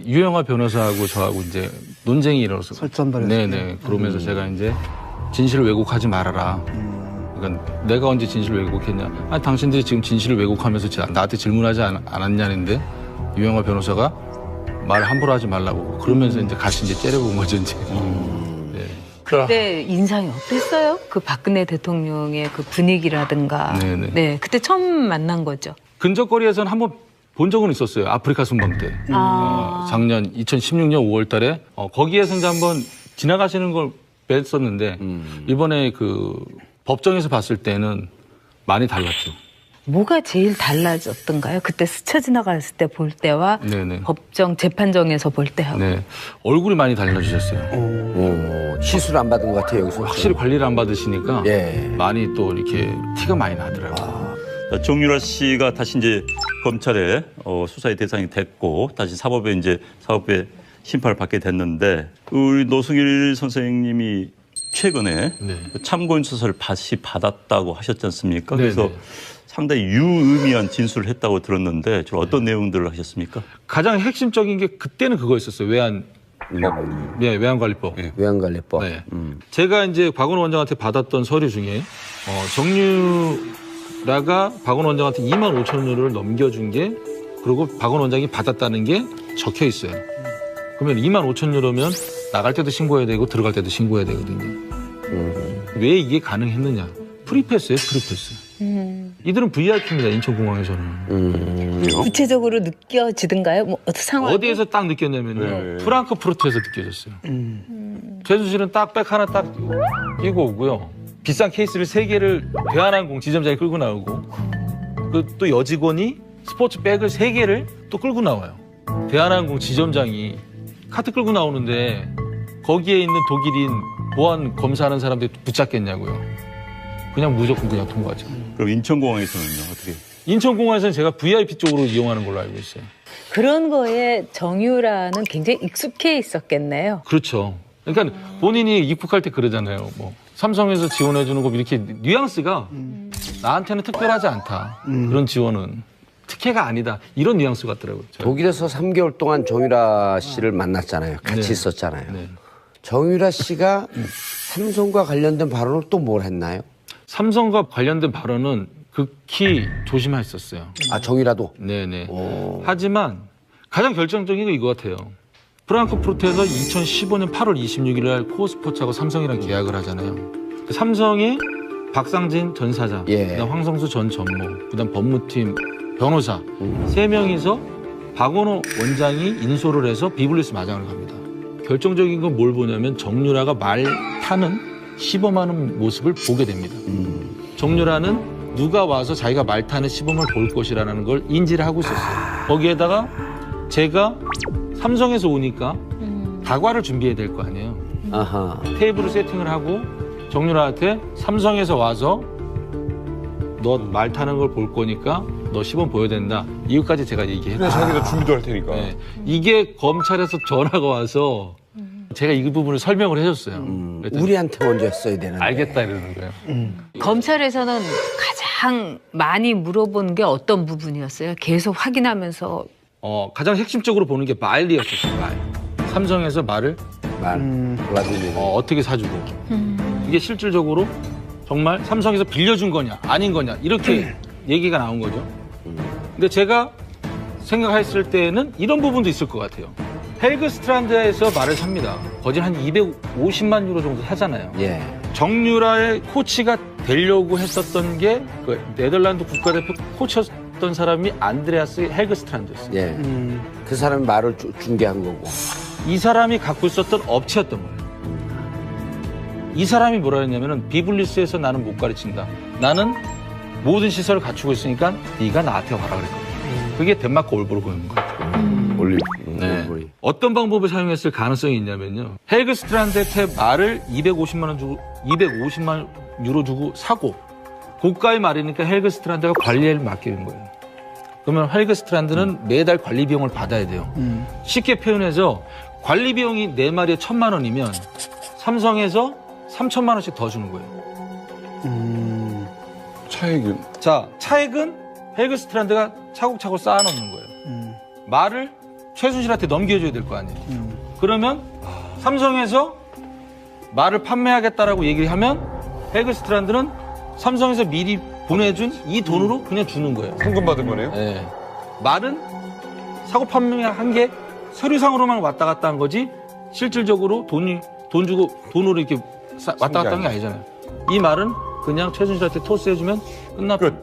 유영아 변호사하고 저하고 이제 논쟁이 일어서 설전발에서. 네네. 그러면서 제가 이제 진실을 왜곡하지 말아라. 그러니까 내가 언제 진실을 왜곡했냐? 아니 당신들이 지금 진실을 왜곡하면서 나한테 질문하지 않았냐는데 유영아 변호사가 말 함부로 하지 말라고 그러면서 이제 같이 이제 째려본 거죠 이제. 네. 그때 인상이 어땠어요? 그 박근혜 대통령의 그 분위기라든가. 네네. 네, 그때 처음 만난 거죠. 근접거리에서는 한번 본 적은 있었어요. 아프리카 순방 때. 작년 2016년 5월 달에 거기에서 이제 한번 지나가시는 걸 뵀었는데 이번에 그 법정에서 봤을 때는 많이 달랐죠. 뭐가 제일 달라졌던가요? 그때 스쳐 지나갔을 때 볼 때와 네네. 법정 재판정에서 볼 때하고. 네. 얼굴이 많이 달라지셨어요. 시술 안 받은 것 같아요, 여기서. 확실히 관리를 안 받으시니까 예. 많이 또 이렇게 티가 많이 나더라고요. 정유라 씨가 다시 이제 검찰에 수사의 대상이 됐고 다시 사법에 심판을 받게 됐는데 우리 노승일 선생님이 최근에 네. 참고인 수사를 다시 받았다고 하셨지 않습니까? 네네. 그래서 상당히 유의미한 진술을 했다고 들었는데 주로 어떤 내용들을 하셨습니까? 가장 핵심적인 게 그때는 그거였었어요. 외환관리법. 외환관리법. 네. 제가 이제 박원호 원장한테 받았던 서류 중에 정유라가 박원호 원장한테 2만 5천 유로를 넘겨준 게 그리고 박원호 원장이 받았다는 게 적혀 있어요. 그러면 2만 5천 유로면 나갈 때도 신고해야 되고 들어갈 때도 신고해야 되거든요. 왜 이게 가능했느냐? 프리패스예요, 프리패스. 이들은 VIP입니다, 인천공항에서는. 구체적으로 느껴지던가요? 뭐 상황? 어디에서 딱 느꼈냐면요. 프랑크푸르트에서 느껴졌어요. 최순실은 딱 백 하나 딱 끼고 오고요. 비싼 케이스를 3개를 대한항공 지점장이 끌고 나오고 또 여직원이 스포츠 백을 3개를 또 끌고 나와요. 대한항공 지점장이 카트 끌고 나오는데 거기에 있는 독일인 보안 검사하는 사람들이 붙잡겠냐고요. 그냥 무조건 그냥 통과하죠. 그럼 인천공항에서는요 어떻게? 인천공항에서는 제가 VIP 쪽으로 이용하는 걸로 알고 있어요. 그런 거에 정유라는 굉장히 익숙해 있었겠네요. 그렇죠. 그러니까 본인이 입국할 때 그러잖아요. 뭐 삼성에서 지원해주는 거 이렇게 뉘앙스가 나한테는 특별하지 않다. 그런 지원은 특혜가 아니다. 이런 뉘앙스 같더라고요. 독일에서 3개월 동안 정유라 씨를 만났잖아요. 같이 네. 있었잖아요. 네. 정유라 씨가 삼성과 관련된 발언을 또 뭘 했나요? 삼성과 관련된 발언은 극히 조심했었어요. 아, 정유라도? 네네. 하지만 가장 결정적인 건 이거 같아요. 프랑크푸르트에서 2015년 8월 26일 날 코어스포츠하고 삼성이랑 계약을 하잖아요. 삼성의 박상진 전 사장, 예. 그다음 황성수 전 전무, 그다음 법무팀 변호사 3명이서 박원호 원장이 인솔을 해서 비블리스 마장을 갑니다. 결정적인 건 뭘 보냐면 정유라가 말 타는 시범하는 모습을 보게 됩니다. 정유라는 누가 와서 자기가 말 타는 시범을 볼 것이라는 걸 인지를 하고 있었어요. 거기에다가 제가 삼성에서 오니까 다과를 준비해야 될 거 아니에요. 아하. 테이블을 세팅을 하고 정유라한테 삼성에서 와서 너 말 타는 걸 볼 거니까 너 시범 보여야 된다. 이것까지 제가 얘기했어요. 자기가 준비도 할 테니까. 네. 이게 검찰에서 전화가 와서 제가 이 부분을 설명을 해줬어요. 그랬더니 우리한테 먼저 했어야 되는데. 알겠다 이러는 거예요. 검찰에서는 가장 많이 물어본 게 어떤 부분이었어요? 계속 확인하면서. 가장 핵심적으로 보는 게 말이었었어요. 말. 삼성에서 말을 블라디미르. 어떻게 사주고 이게 실질적으로 정말 삼성에서 빌려준 거냐 아닌 거냐 이렇게 얘기가 나온 거죠. 근데 제가 생각했을 때는 이런 부분도 있을 것 같아요. 헬그 스트란드에서 말을 삽니다. 거진 한 250만 유로 정도 사잖아요. 예. 정유라의 코치가 되려고 했었던 게 그 네덜란드 국가대표 코치였던 사람이 안드레아스 헬그 스트란드였어요. 예. 그 사람이 말을 중개한 거고. 이 사람이 갖고 있었던 업체였던 거예요. 이 사람이 뭐라 했냐면은 비블리스에서 나는 못 가르친다. 나는 모든 시설을 갖추고 있으니까 네가 나한테 와라 그랬거든요. 그게 덴마크 올보르고인 것 같아요. 올리. 네. 어떤 방법을 사용했을 가능성이 있냐면요. 헬그 스트란드의 말을 250만 유로 주고 사고 고가의 말이니까 헬그 스트란드가 관리를 맡기는 거예요. 그러면 헬그 스트란드는 매달 관리 비용을 받아야 돼요. 쉽게 표현해서 관리 비용이 4마리에 1,000만 원이면 삼성에서 3,000만 원씩 더 주는 거예요. 차액은? 자, 차액은 헬그 스트란드가 차곡차곡 쌓아놓는 거예요. 말을 최순실한테 넘겨줘야 될 거 아니에요. 그러면 삼성에서 말을 판매하겠다라고 얘기를 하면 해그스트란드는 삼성에서 미리 보내준 이 돈으로 그냥 주는 거예요. 상금 받은 거네요. 예. 말은 사고 판매한 게 서류상으로만 왔다 갔다 한 거지 실질적으로 돈 주고 돈으로 이렇게 왔다 갔다 한 게 아니잖아요. 이 말은 그냥 최순실한테 토스해주면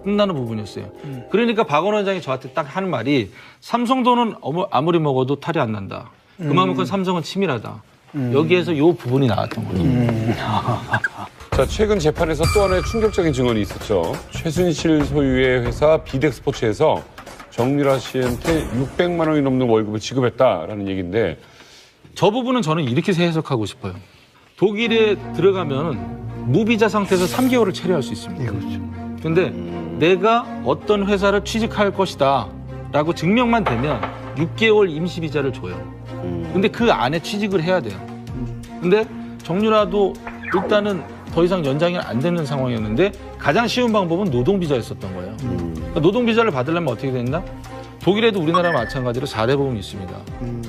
끝나는 부분이었어요. 그러니까 박원호 원장이 저한테 딱 하는 말이 삼성 돈은 아무리 먹어도 탈이 안 난다. 그만큼 삼성은 치밀하다. 여기에서 이 부분이 나왔던 거죠. 자, 최근 재판에서 또 하나의 충격적인 증언이 있었죠. 최순실 소유의 회사 비덱스포츠에서 정유라 씨한테 600만 원이 넘는 월급을 지급했다라는 얘기인데 저 부분은 저는 이렇게 해석하고 싶어요. 독일에 들어가면 무비자 상태에서 3개월을 체류할 수 있습니다. 근데 내가 어떤 회사를 취직할 것이다 라고 증명만 되면 6개월 임시비자를 줘요. 근데 그 안에 취직을 해야 돼요. 근데 정유라도 일단은 더 이상 연장이 안 되는 상황이었는데 가장 쉬운 방법은 노동비자였었던 거예요. 그러니까 노동비자를 받으려면 어떻게 됐나? 독일에도 우리나라와 마찬가지로 4대 보험이 있습니다.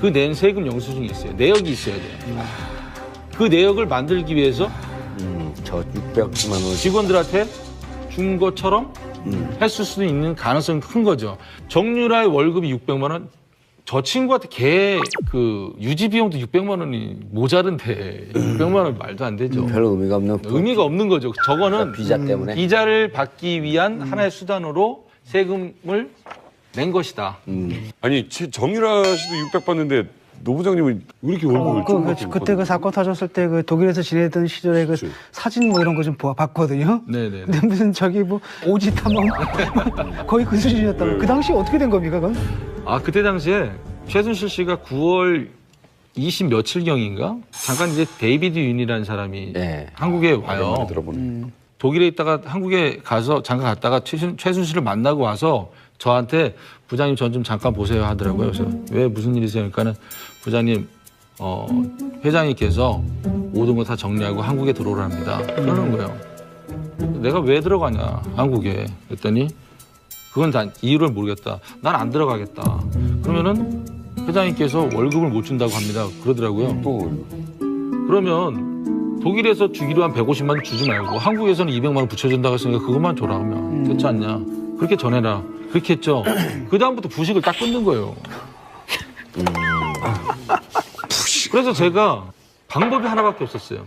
그 낸 세금 영수증이 있어요. 내역이 있어야 돼요. 그 내역을 만들기 위해서 저 600만 원. 직원들한테 준 것처럼 했을 수도 있는 가능성이 큰 거죠. 정유라의 월급이 600만 원, 저 친구한테 걔 그 유지 비용도 600만 원이 모자른데 600만 원 말도 안 되죠. 별 의미가 없는. 의미가 없는 거죠. 저거는 비자 때문에. 비자를 받기 위한 하나의 수단으로 세금을 낸 것이다. 아니 정유라 씨도 600 받는데 노 부장님은 왜 이렇게 월급을 그때 그 사건 터졌을 때 그 독일에서 지내던 시절에 그 그치. 사진 뭐 이런 거 좀 봤거든요. 네네. 근데 무슨 저기 뭐 오지 탐험 거의 그 수준이었다고. 그 당시 어떻게 된 겁니까, 그건? 아 그때 당시에 최순실 씨가 9월 20 며칠경인가 잠깐 이제 데이비드 윤이라는 사람이 네. 한국에 와요. 많이 들어보네. 독일에 있다가 한국에 가서 잠깐 갔다가 최순실을 만나고 와서 저한테 부장님 전 좀 잠깐 보세요 하더라고요. 그래서 왜 무슨 일이세요? 그러니까는 부장님 회장님께서 모든 거 다 정리하고 한국에 들어오랍니다. 그러는 거예요. 내가 왜 들어가냐 한국에 그랬더니 그건 다 이유를 모르겠다. 난 안 들어가겠다. 그러면은 회장님께서 월급을 못 준다고 합니다. 그러더라고요. 또 그러면 독일에서 주기로 한 150만 원 주지 말고 한국에서는 200만 원 붙여준다고 했으니까 그것만 줘라 하면 됐지 않냐. 그렇게 전해라. 그렇게 했죠. 그 다음부터 부식을 딱 끊는 거예요. 그래서 제가 방법이 하나밖에 없었어요.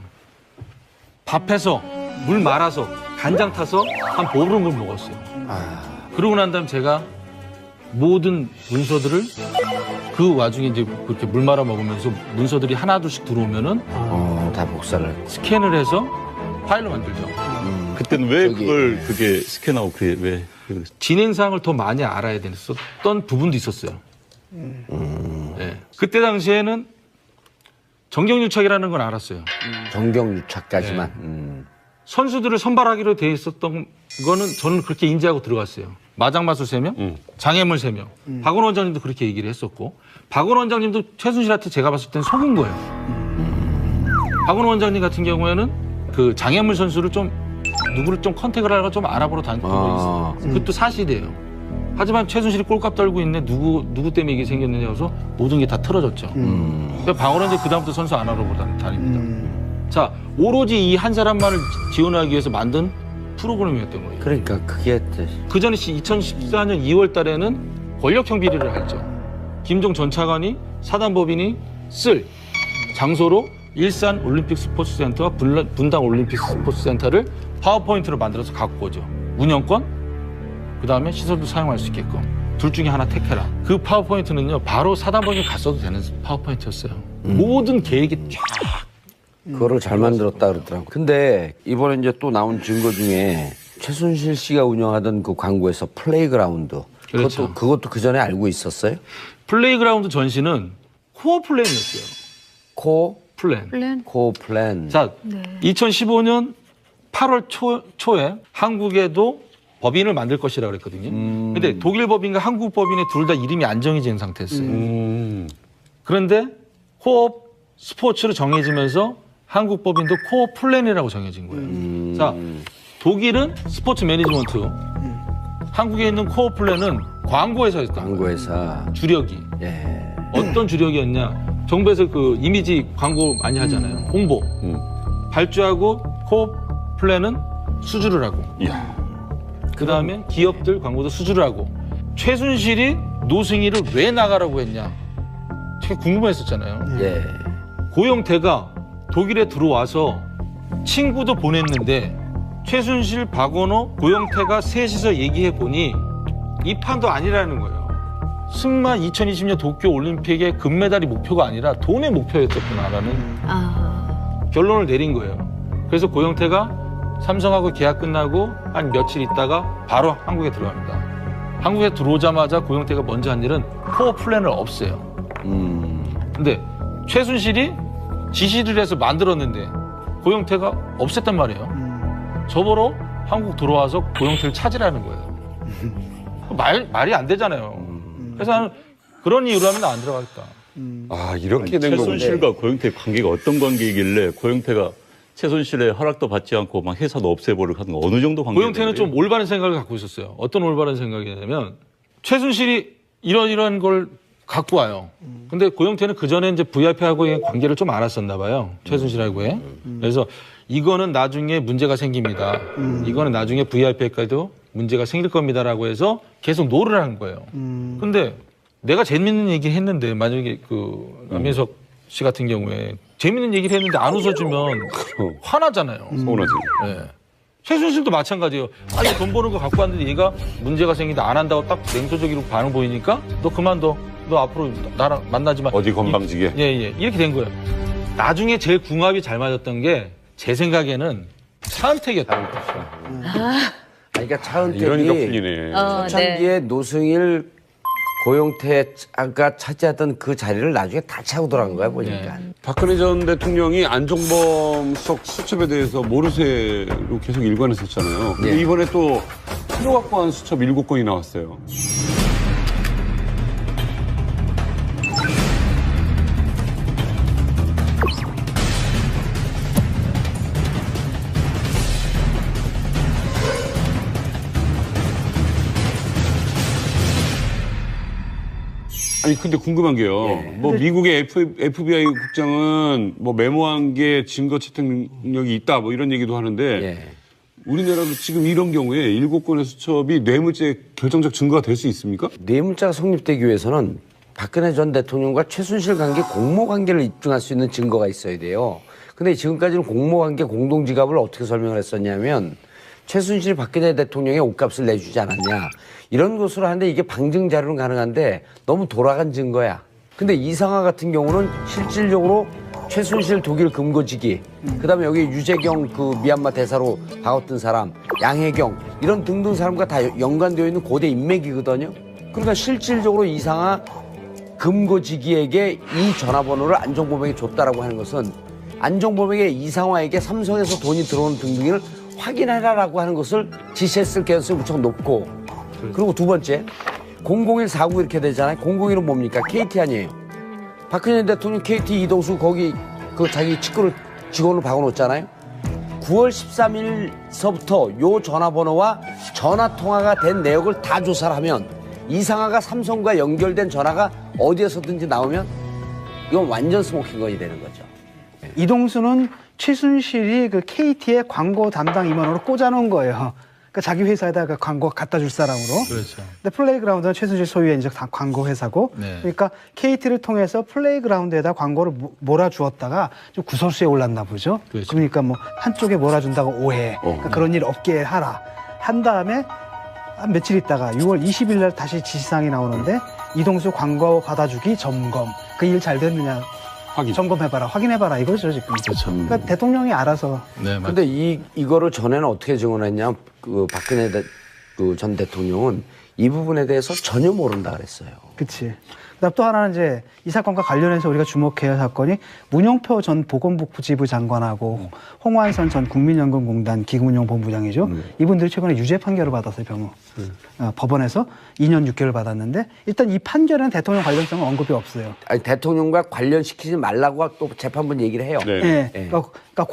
밥해서 물 말아서 간장 타서 한 보름을 먹었어요. 그러고 난 다음에 제가 모든 문서들을 그 와중에 이제 그렇게 물 말아 먹으면서 문서들이 하나둘씩 들어오면은 다 복사를. 스캔을 해서 파일로 만들죠. 그때는 왜 저기, 그게 스캔하고 그게 왜? 진행 사항을 더 많이 알아야 됐었던 부분도 있었어요. 네. 그때 당시에는 정경유착이라는 건 알았어요. 정경유착까지만. 선수들을 선발하기로 돼 있었던 거는 저는 그렇게 인지하고 들어갔어요. 마장마수 3명, 장애물 3명. 박원호 원장님도 그렇게 얘기를 했었고 박원호 원장님도 최순실한테 제가 봤을 땐 속은 거예요. 박원호 원장님 같은 경우에는 그 장애물 선수를 좀 누구를 좀 컨택을 하려고 좀 알아보러 다녔던 거 있어요. 그것도 사실이에요. 하지만 최순실이 꼴값 떨고 있네. 누구 때문에 이게 생겼느냐 해서 모든 게 다 틀어졌죠. 그러니까 박원호 원장이 그다음부터 선수 안 알아보러 다닙니다. 자, 오로지 이 한 사람만을 지원하기 위해서 만든 프로그램이었던 거예요. 그러니까 그게 그 전에 2014년 2월 달에는 권력형 비리를 했죠. 김종 전 차관이 사단법인이 쓸 장소로 일산 올림픽 스포츠센터와 분당 올림픽 스포츠센터를 파워포인트로 만들어서 갖고 오죠. 운영권, 그 다음에 시설도 사용할 수 있게끔. 둘 중에 하나 택해라. 그 파워포인트는요, 바로 사단법인에 갔어도 되는 파워포인트였어요. 모든 계획이 쫙. 그거를 잘 만들었다 그러더라고. 근데 이번에 이제 또 나온 증거 중에 최순실 씨가 운영하던 그 광고에서 플레이그라운드. 그렇죠. 그것도 그 전에 알고 있었어요? 플레이그라운드 전시는 코어 플랜이었어요. 플랜. 코 플랜. 자, 2015년 8월 초에 한국에도 법인을 만들 것이라고 그랬거든요. 근데 독일 법인과 한국 법인의 둘 다 이름이 안 정해진 상태였어요. 그런데 코어 스포츠로 정해지면서 한국 법인도 코어 플랜이라고 정해진 거예요. 자, 독일은 스포츠 매니지먼트, 한국에 있는 코어 플랜은 광고회사였던 거예요. 광고회사. 주력이. 예. 어떤 주력이었냐? 정부에서 그 이미지 광고 많이 하잖아요. 홍보. 발주하고 코업 플랜은 수주를 하고. 이야. 그다음에 기업들 광고도 수주를 하고. 최순실이 노승희를 왜 나가라고 했냐? 되게 궁금했었잖아요. 예. 고영태가 독일에 들어와서 친구도 보냈는데 최순실, 박원호, 고영태가 셋이서 얘기해 보니 이 판도 아니라는 거예요. 승마 2020년 도쿄 올림픽의 금메달이 목표가 아니라 돈의 목표였었구나라는 결론을 내린 거예요. 그래서 고영태가 삼성하고 계약 끝나고 한 며칠 있다가 바로 한국에 들어갑니다. 한국에 들어오자마자 고영태가 먼저 한 일은 코어 플랜을 없애요. 근데 최순실이 지시를 해서 만들었는데 고영태가 없앴단 말이에요. 저보러 한국 들어와서 고영태를 찾으라는 거예요. 말이 안 되잖아요. 그래서 나는 그런 이유로 하면 안 들어가겠다. 아, 이렇게 된 거군요. 최순실과 고영태의 관계가 어떤 관계이길래 고영태가 최순실의 허락도 받지 않고 막 회사도 없애버리고 하는 거 어느 정도 관계예요? 고영태는 좀 올바른 생각을 갖고 있었어요. 어떤 올바른 생각이냐면 최순실이 이런 걸 갖고 와요. 근데 고영태는 그 전에 이제 VIP하고의 관계를 좀 알았었나 봐요. 최순실하고의. 그래서 이거는 나중에 문제가 생깁니다. 이거는 나중에 VIP까지도 문제가 생길 겁니다라고 해서 계속 노를 하는 거예요. 근데 내가 재밌는 얘기를 했는데 만약에 그 남민석 씨 같은 경우에 재밌는 얘기를 했는데 안 웃어주면 화나잖아요. 서운하지. 네. 최순실도 마찬가지예요. 아니 돈 버는 거 갖고 왔는데 얘가 문제가 생긴다 안 한다고 딱 냉소적으로 반응 보이니까 너 그만둬. 너 앞으로 나랑 만나지 마. 어디 건방지게. 예. 이렇게 된 거예요. 나중에 제일 궁합이 잘 맞았던 게 제 생각에는 차은택이었다고 봅시다. 그러니까 차은택이 이러니까 풀리네. 초창기에 노승일 고영태가 차지하던 그 자리를 나중에 다 차고 돌아간 거야 보니까. 박근혜 전 대통령이 안종범 수석 수첩에 대해서 모르쇠로 계속 일관했었잖아요. 근데 예. 이번에 또 새로 갖고 한 수첩 7건이 나왔어요. 아니 근데 궁금한 게요. 뭐 미국의 FBI 국장은 뭐 메모한 게 증거 채택 능력이 있다 뭐 이런 얘기도 하는데 예. 우리나라도 지금 이런 경우에 7건의 수첩이 뇌물죄 결정적 증거가 될 수 있습니까? 뇌물자가 성립되기 위해서는 박근혜 전 대통령과 최순실 관계 공모 관계를 입증할 수 있는 증거가 있어야 돼요. 근데 지금까지는 공모 관계 공동 지갑을 어떻게 설명을 했었냐면 최순실 박근혜 대통령의 옷값을 내주지 않았냐. 이런 것으로 하는데 이게 방증 자료는 가능한데 너무 돌아간 증거야. 근데 이상화 같은 경우는 실질적으로 최순실 독일 금고지기, 그다음에 여기 유재경 그 미얀마 대사로 바꿨던 사람, 양혜경 이런 등등 사람과 다 연관되어 있는 고대 인맥이거든요. 그러니까 실질적으로 이상화 금고지기에게 이 전화번호를 안종범에게 줬다라고 하는 것은 안종범에게 이상화에게 삼성에서 돈이 들어오는 등등을 확인해라라고 하는 것을 지시했을 가능성이 무척 높고, 그리고 두 번째 00149 이렇게 되잖아요. 001은 뭡니까? KT 아니에요. 박근혜 대통령 KT 이동수 거기 그 자기 직원을 박아놓잖아요. 9월 13일서부터 요 전화번호와 전화통화가 된 내역을 다 조사를 하면 이상화가 삼성과 연결된 전화가 어디에서든지 나오면 이건 완전 스모킹건이 되는 거죠. 이동수는 최순실이 그 KT의 광고 담당 임원으로 꽂아놓은 거예요. 그러니까 자기 회사에다가 광고 갖다 줄 사람으로. 그렇죠. 근데 플레이그라운드는 최순실 소유의 이제 다 광고 회사고. 네. 그러니까 KT를 통해서 플레이그라운드에다 광고를 몰아주었다가 좀 구설수에 올랐나 보죠. 그렇죠. 그러니까 뭐 한쪽에 몰아준다고 오해. 그러니까 그런 일 없게 하라. 한 다음에 한 며칠 있다가 6월 20일 날 다시 지시사항이 나오는데 이동수 광고 받아주기 점검. 그 일 잘 됐느냐. 확인. 점검해봐라, 확인해봐라 이거죠 지금. 그렇죠. 그러니까 대통령이 알아서. 네, 맞 근데 이거를 전에는 어떻게 증언했냐? 그 박근혜 그 전 대통령은 이 부분에 대해서 전혀 모른다 그랬어요. 그치. 그다음 또 하나는 이제 이 사건과 관련해서 우리가 주목해야 할 사건이 문영표 전 보건복지부 장관하고 홍완선 전 국민연금공단 기금운용본부장이죠. 이분들이 최근에 유죄 판결을 받았어요, 법원에서 2년 6개월 받았는데 일단 이 판결에는 대통령 관련성은 언급이 없어요. 아니, 대통령과 관련시키지 말라고 또 재판부 얘기를 해요. 네. 예. 네. 그러니까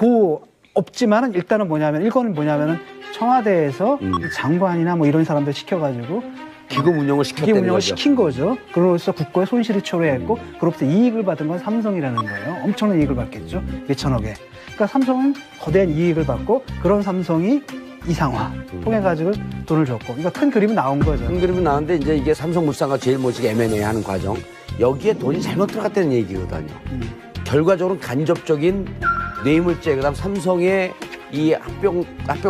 없지만은 일단은 뭐냐면 일건은 뭐냐면은 청와대에서 이 장관이나 뭐 이런 사람들 시켜가지고 기금 운영을 기금 시켰다는 운영을 거죠. 시킨 거죠. 그로써 국고의 손실이 초래했고 그로부터 이익을 받은 건 삼성이라는 거예요. 엄청난 이익을 받겠죠. 몇천억에. 그러니까 삼성은 거대한 이익을 받고 그런 삼성이 이상화 통해가지고 돈을 줬고 그러니까 큰 그림이 나온 거죠. 큰 그림은 나왔는데 이제 이게 삼성물산과 제일모직 M&A 하는 과정 여기에 돈이 잘못 들어갔다는 얘기거든요. 결과적으로 간접적인 뇌물죄 그다음 삼성의 이 합병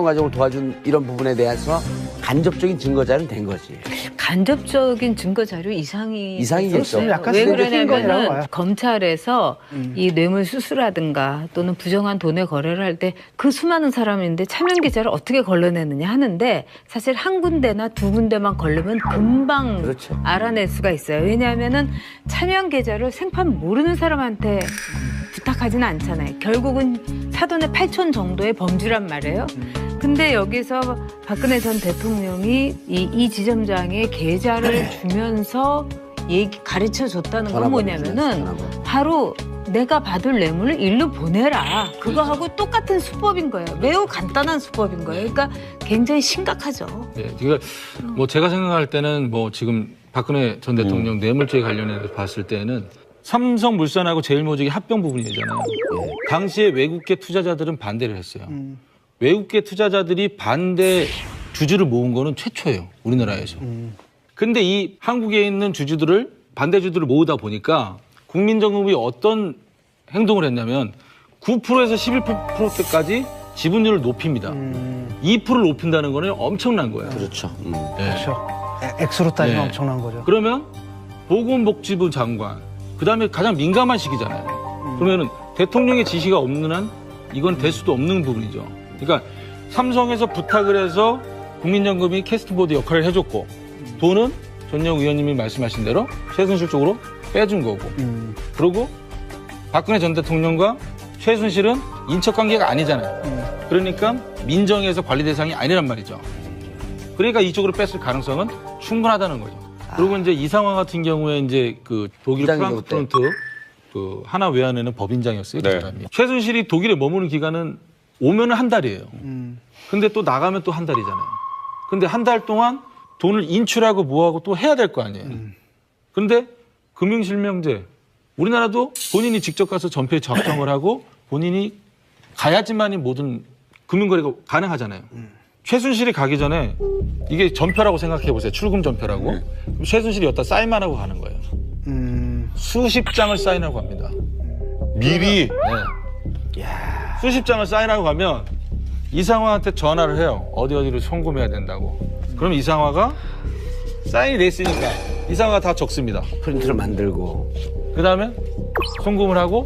과정을 도와준 이런 부분에 대해서 간접적인 증거 자료는 된 거지. 간접적인 증거 자료 이상이겠죠. 그렇죠. 약간 왜 세게 낀 거라고 그러냐면은 봐요. 검찰에서 이 뇌물 수수라든가 또는 부정한 돈의 거래를 할 때 그 수많은 사람인데 차명 계좌를 어떻게 걸러내느냐 하는데 사실 한 군데나 두 군데만 걸르면 금방 그렇죠. 알아낼 수가 있어요. 왜냐하면은 차명 계좌를 생판 모르는 사람한테 부탁하지는 않잖아요. 결국은 사돈의 8천 정도의 범주란 말이에요. 근데 여기서 박근혜 전 대통령이 이 지점장의 계좌를 주면서 가르쳐 줬다는 건 뭐냐면은 바로 내가 받을 뇌물을 일로 보내라. 그거하고 똑같은 수법인 거예요. 매우 간단한 수법인 거예요. 그러니까 굉장히 심각하죠. 예, 그러니까 뭐 제가 생각할 때는 뭐 지금 박근혜 전 대통령 뇌물죄 관련해서 봤을 때는 삼성물산하고 제일모직이 합병 부분이잖아요. 당시에 외국계 투자자들은 반대를 했어요. 외국계 투자자들이 반대 주주를 모은 거는 최초예요. 우리나라에서. 근데 이 한국에 있는 주주들을 반대 주주들을 모으다 보니까 국민정부이 어떤 행동을 했냐면 9%에서 11%까지 지분율을 높입니다. 2%를 높인다는 거는 엄청난 거예요. 그렇죠. 예. 그렇죠. 액수로 따지면 네. 엄청난 거죠. 그러면 보건복지부 장관, 그다음에 가장 민감한 시기잖아요. 그러면은 대통령의 지시가 없는 한 이건 될 수도 없는 부분이죠. 그러니까 삼성에서 부탁을 해서 국민연금이 캐스트보드 역할을 해줬고 돈은 전영 의원님이 말씀하신 대로 최순실 쪽으로 빼준 거고 그리고 박근혜 전 대통령과 최순실은 인척관계가 아니잖아요. 그러니까 민정에서 관리 대상이 아니란 말이죠. 그러니까 이쪽으로 뺐을 가능성은 충분하다는 거죠. 그리고 이제 이 상황 같은 경우에 이제 그 독일 부장이죠, 프랑크푸르트 그 하나 외환에는 법인장이었어요. 그 네. 사람이. 최순실이 독일에 머무는 기간은 오면은 한 달이에요. 근데 또 나가면 또 한 달이잖아요. 근데 한 달 동안 돈을 인출하고 뭐하고 또 해야 될 거 아니에요. 근데 금융실명제 우리나라도 본인이 직접 가서 전표에 작성을 하고 본인이 가야지만이 모든 금융거래가 가능하잖아요. 최순실이 가기 전에 이게 전표라고 생각해 보세요. 출금 전표라고. 그럼 최순실이 여기다 사인만 하고 가는 거예요. 수십 장을 사인하고 갑니다. 미리 네. 수십 장을 사인하고 가면 이상화한테 전화를 해요. 어디를 송금해야 된다고. 그럼 이상화가 사인이 됐으니까 이상화가 다 적습니다. 프린트를 만들고. 그다음에 송금을 하고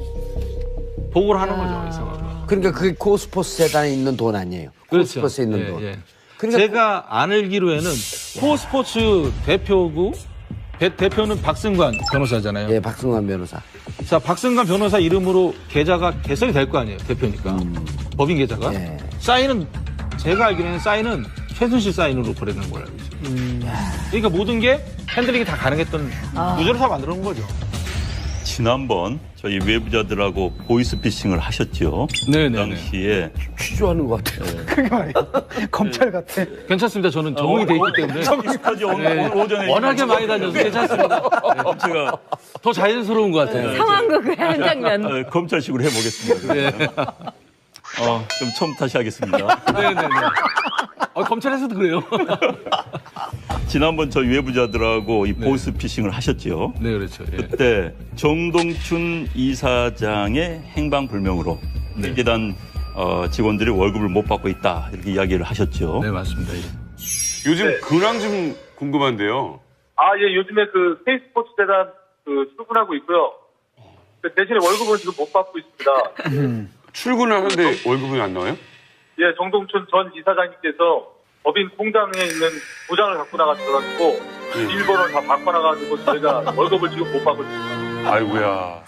보고를 하는 거죠. 이상화가. 그러니까 그게 코스포스 재단에 있는 돈 아니에요. 그렇죠. 코스포스에 있는 예, 돈. 예. 그러니까 제가 알기로에는 코스포츠 대표고 대표는 박승관 변호사잖아요. 예, 박승환 변호사. 자, 박승관 변호사 이름으로 계좌가 개설이 될 거 아니에요. 대표니까. 법인 계좌가. 예. 사인은 제가 알기로는 사인은 최순실 사인으로 보내는 걸 알고 있어요. 그러니까 모든 게 핸들링이 다 가능했던 구조를 다 만들어 놓은 거죠. 지난번 저희 외부자들하고 보이스피싱을 하셨죠. 네네네. 그 당시에 취조하는 것 같아요. 그게 말이에요. 검찰 같아. 괜찮습니다. 저는 적응이 돼 있기 때문에. 익숙하죠. 오늘 오전에 워낙에 많이 다녀서 괜찮습니다. 제가 더 자연스러운 것 같아요. 상황극의 한 장면. 검찰식으로 해보겠습니다. 네. 그럼 처음 다시 하겠습니다. 네네네. 검찰에서도 그래요. 지난번 저희 외부자들하고 이 보이스피싱을 하셨죠. 네, 그렇죠. 예. 그때 정동춘 이사장의 행방불명으로 회계단 직원들이 월급을 못 받고 있다 이렇게 이야기를 하셨죠. 네, 맞습니다. 예. 요즘 근황 좀 궁금한데요. 예, 요즘에 그 K스포츠 재단 출근하고 있고요. 대신에 월급은 지금 못 받고 있습니다. 출근을 하는데 월급이 안 나와요? 예, 정동춘 전 이사장님께서 법인 공장에 있는 도장을 갖고 나가셔가지고 비밀번호를 다 바꿔놔가지고 저희가 월급을 지금 못 받고 있습니다. 아이고야.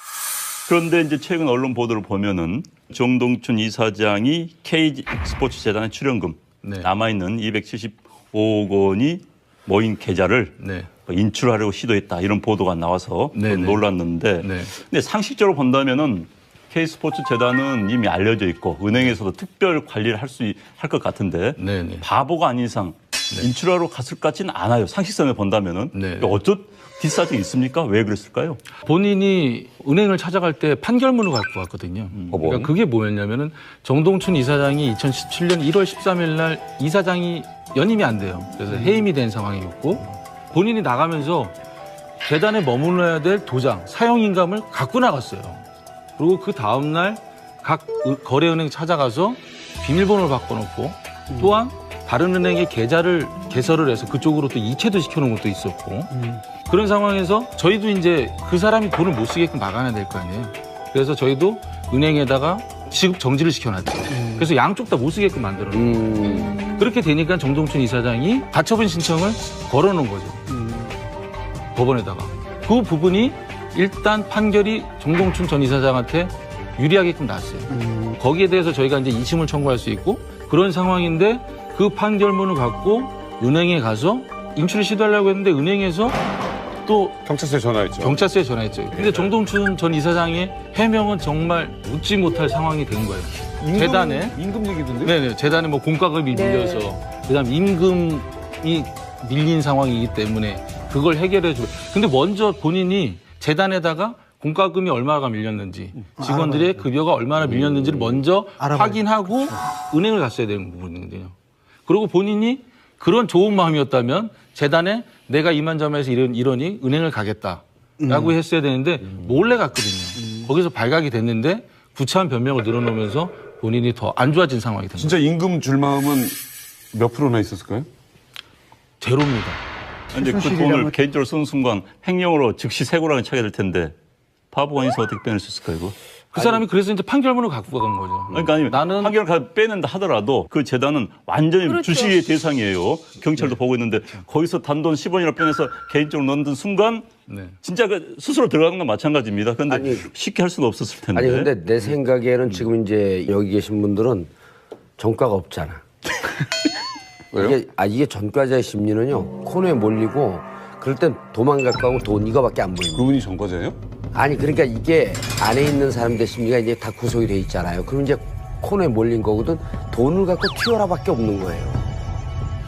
그런데 이제 최근 언론 보도를 보면은 정동춘 이사장이 K스포츠 재단의 출연금 네. 남아있는 275억 원이 모인 계좌를 네. 인출하려고 시도했다 이런 보도가 나와서 좀 네네. 놀랐는데 네. 근데 상식적으로 본다면은 K스포츠 재단은 이미 알려져 있고 은행에서도 특별 관리를 할 것 같은데 네네. 바보가 아닌 이상 인출하러 갔을 것 같지는 않아요. 상식선을 본다면은. 네. 어떤 뒷사정이 있습니까? 왜 그랬을까요? 본인이 은행을 찾아갈 때 판결문을 갖고 왔거든요. 그러니까 그게 뭐였냐면은 정동춘 이사장이 2017년 1월 13일 날 이사장이 연임이 안 돼요. 그래서 해임이 된 상황이었고 본인이 나가면서 재단에 머물러야 될 도장, 사용인감을 갖고 나갔어요. 그리고 그 다음날 각 거래은행 찾아가서 비밀번호를 바꿔놓고 또한 다른 은행의 계좌를 개설을 해서 그쪽으로 또 이체도 시켜놓은 것도 있었고 그런 상황에서 저희도 이제 그 사람이 돈을 못 쓰게끔 막아내야 될 거 아니에요. 그래서 저희도 은행에다가 지급 정지를 시켜놨죠. 그래서 양쪽 다 못 쓰게끔 만들어놓은 그렇게 되니까 정동춘 이사장이 가처분 신청을 걸어놓은 거죠. 법원에다가. 그 부분이 일단 판결이 정동춘 전 이사장한테 유리하게끔 났어요. 거기에 대해서 저희가 이제 2심을 청구할 수 있고 그런 상황인데 그 판결문을 갖고 은행에 가서 인출을 시도하려고 했는데 은행에서 또 경찰서에 전화했죠. 경찰서에 전화했죠. 근데 정동춘 전 이사장의 해명은 정말 웃지 못할 상황이 된 거예요. 재단에 임금 얘기던데? 네네 재단에 뭐 공과금이 밀려서 그다음 임금이 밀린 상황이기 때문에 그걸 해결해 줘. 근데 먼저 본인이 재단에다가 공과금이 얼마가 밀렸는지 직원들의 급여가 얼마나 밀렸는지를 먼저 확인하고 은행을 갔어야 되는 부분이거든요. 그리고 본인이 그런 좋은 마음이었다면 재단에 내가 이만저만해서 이러니 은행을 가겠다라고 했어야 되는데 몰래 갔거든요. 거기서 발각이 됐는데 구차한 변명을 늘어놓으면서 본인이 더 안 좋아진 상황이 된 거예요. 진짜 임금 줄 마음은 몇 프로나 있었을까요? 제로입니다. 근데 그 돈을 개인적으로 쓰는 순간 횡령으로 즉시 세고랑이 차게 될 텐데 바보가 아니서 어떻게 빼낼 수 있을까요, 이거? 그 사람이 그래서 이제 판결문을 갖고 간 거죠. 그러니까 아니 나는 판결을 빼낸다 하더라도 그 재단은 완전히 그렇죠. 주시의 대상이에요. 경찰도 보고 있는데 거기서 단돈 10원이나 빼내서 개인적으로 넣는 순간 네. 진짜 그 스스로 들어가는 건 마찬가지입니다. 그런데 아니, 쉽게 할 수는 없었을 텐데. 아니 근데 내 생각에는 지금 이제 여기 계신 분들은 전과가 없잖아. 왜요? 이게 전과자의 심리는요. 코너에 몰리고 그럴 땐 도망갈까 하고 돈 이거밖에 안 보입니다. 그분이 전과자예요? 아니 그러니까 이게 안에 있는 사람들 심리가 이제 다 구성이 돼 있잖아요. 그럼 이제 코너에 몰린 거거든 돈을 갖고 튀어라밖에 없는 거예요.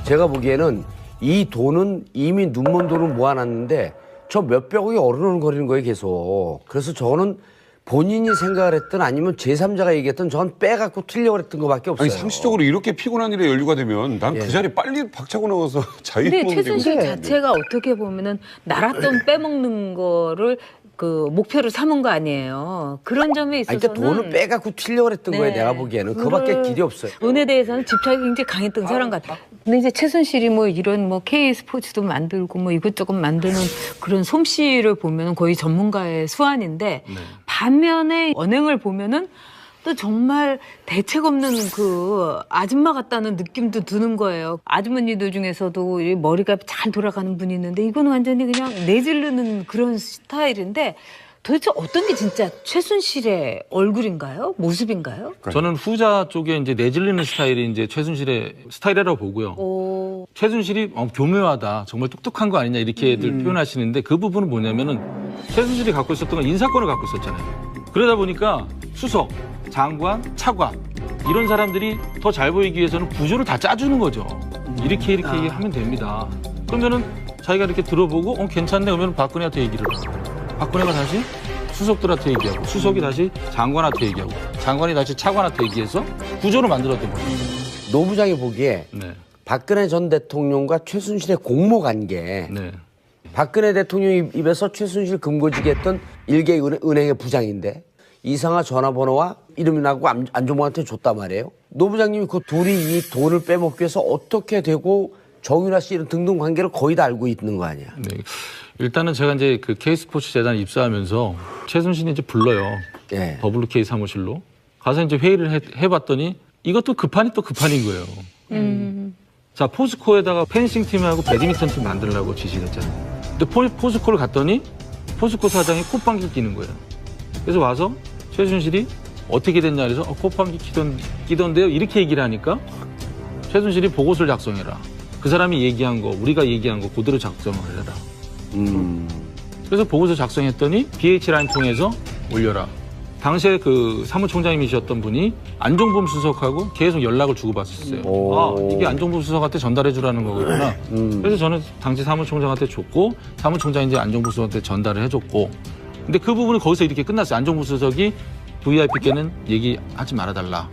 제가 보기에는 이 돈은 이미 눈먼 돈을 모아놨는데 저 몇백억이 어르렁거리는 거예요 계속. 그래서 저는 본인이 생각을 했든 아니면 제3자가 얘기했든 전 빼갖고 튀려고 했던 거밖에 없어요. 아니 상식적으로 이렇게 피곤한 일에 연루가 되면 난 그 자리 빨리 박차고 나가서 근데 자유로운 최순실 자체가 어떻게 보면은 나랏돈 빼먹는 거를 그 목표로 삼은 거 아니에요. 그런 점에 아니, 있어서는 그러니까 돈을 빼갖고 튀려고 했던 네. 거예요 내가 보기에는. 그거밖에 길이 없어요. 은에 대해서는 집착이 굉장히 강했던 사람 같아. 근데 이제 최순실이 뭐 이런 뭐 K 스포츠도 만들고 뭐 이것저것 만드는 그런 솜씨를 보면 거의 전문가의 수완인데 반면에 언행을 보면은 또 정말 대책 없는 그 아줌마 같다는 느낌도 드는 거예요. 아주머니들 중에서도 이 머리가 잘 돌아가는 분이 있는데 이건 완전히 그냥 내지르는 그런 스타일인데 도대체 어떤 게 진짜 최순실의 얼굴인가요? 모습인가요? 저는 후자 쪽에 이제 내질리는 스타일이 이제 최순실의 스타일이라고 보고요. 오. 최순실이 교묘하다, 정말 똑똑한 거 아니냐 이렇게들 표현하시는데 그 부분은 뭐냐면은 최순실이 갖고 있었던 건 인사권을 갖고 있었잖아요. 그러다 보니까 수석, 장관, 차관 이런 사람들이 더 잘 보이기 위해서는 구조를 다 짜주는 거죠. 이렇게 하면 됩니다. 그러면은 자기가 이렇게 들어보고 괜찮네 그러면 박근혜한테 얘기를 하고 박근혜가 다시 수석들한테 얘기하고 수석이 다시 장관한테 얘기하고 장관이 다시 차관한테 얘기해서 구조를 만들었던 거죠. 노 부장이 보기에 네. 박근혜 전 대통령과 최순실의 공모 관계. 네. 박근혜 대통령 입에서 최순실 금고지기 했던 일개 은행의 부장인데 이상한 전화번호와 이름이 나고 안종범한테 줬단 말이에요. 노 부장님이 그 둘이 이 돈을 빼먹기 위해서 어떻게 되고 정유라 씨 이런 등등 관계를 거의 다 알고 있는 거 아니야. 네. 일단은 제가 이제 그 K스포츠 재단 입사하면서 최순실이 이제 불러요. 예. WK 사무실로 가서 이제 회의를 해봤더니 이것도 급한이 또 급한인 거예요. 자, 포스코에다가 펜싱 팀하고 배드민턴 팀 만들려고 지시를 했잖아요. 근데 포스코를 갔더니 포스코 사장이 콧방귀를 끼는 거예요. 그래서 와서 최순실이 어떻게 됐냐 그래서 콧방귀 끼던데요 이렇게 얘기를 하니까 최순실이 보고서를 작성해라. 그 사람이 얘기한 거 우리가 얘기한 거 그대로 작성을 해라. 그래서 보고서 작성했더니 BH라인 통해서 올려라. 당시에 그 사무총장님이셨던 분이 안종범 수석하고 계속 연락을 주고받았어요. 아, 이게 안종범 수석한테 전달해 주라는 거구나. 그래서 저는 당시 사무총장한테 줬고 사무총장이 이제 안종범 수석한테 전달을 해줬고. 근데 그 부분은 거기서 이렇게 끝났어요. 안종범 수석이 VIP께는 얘기하지 말아달라.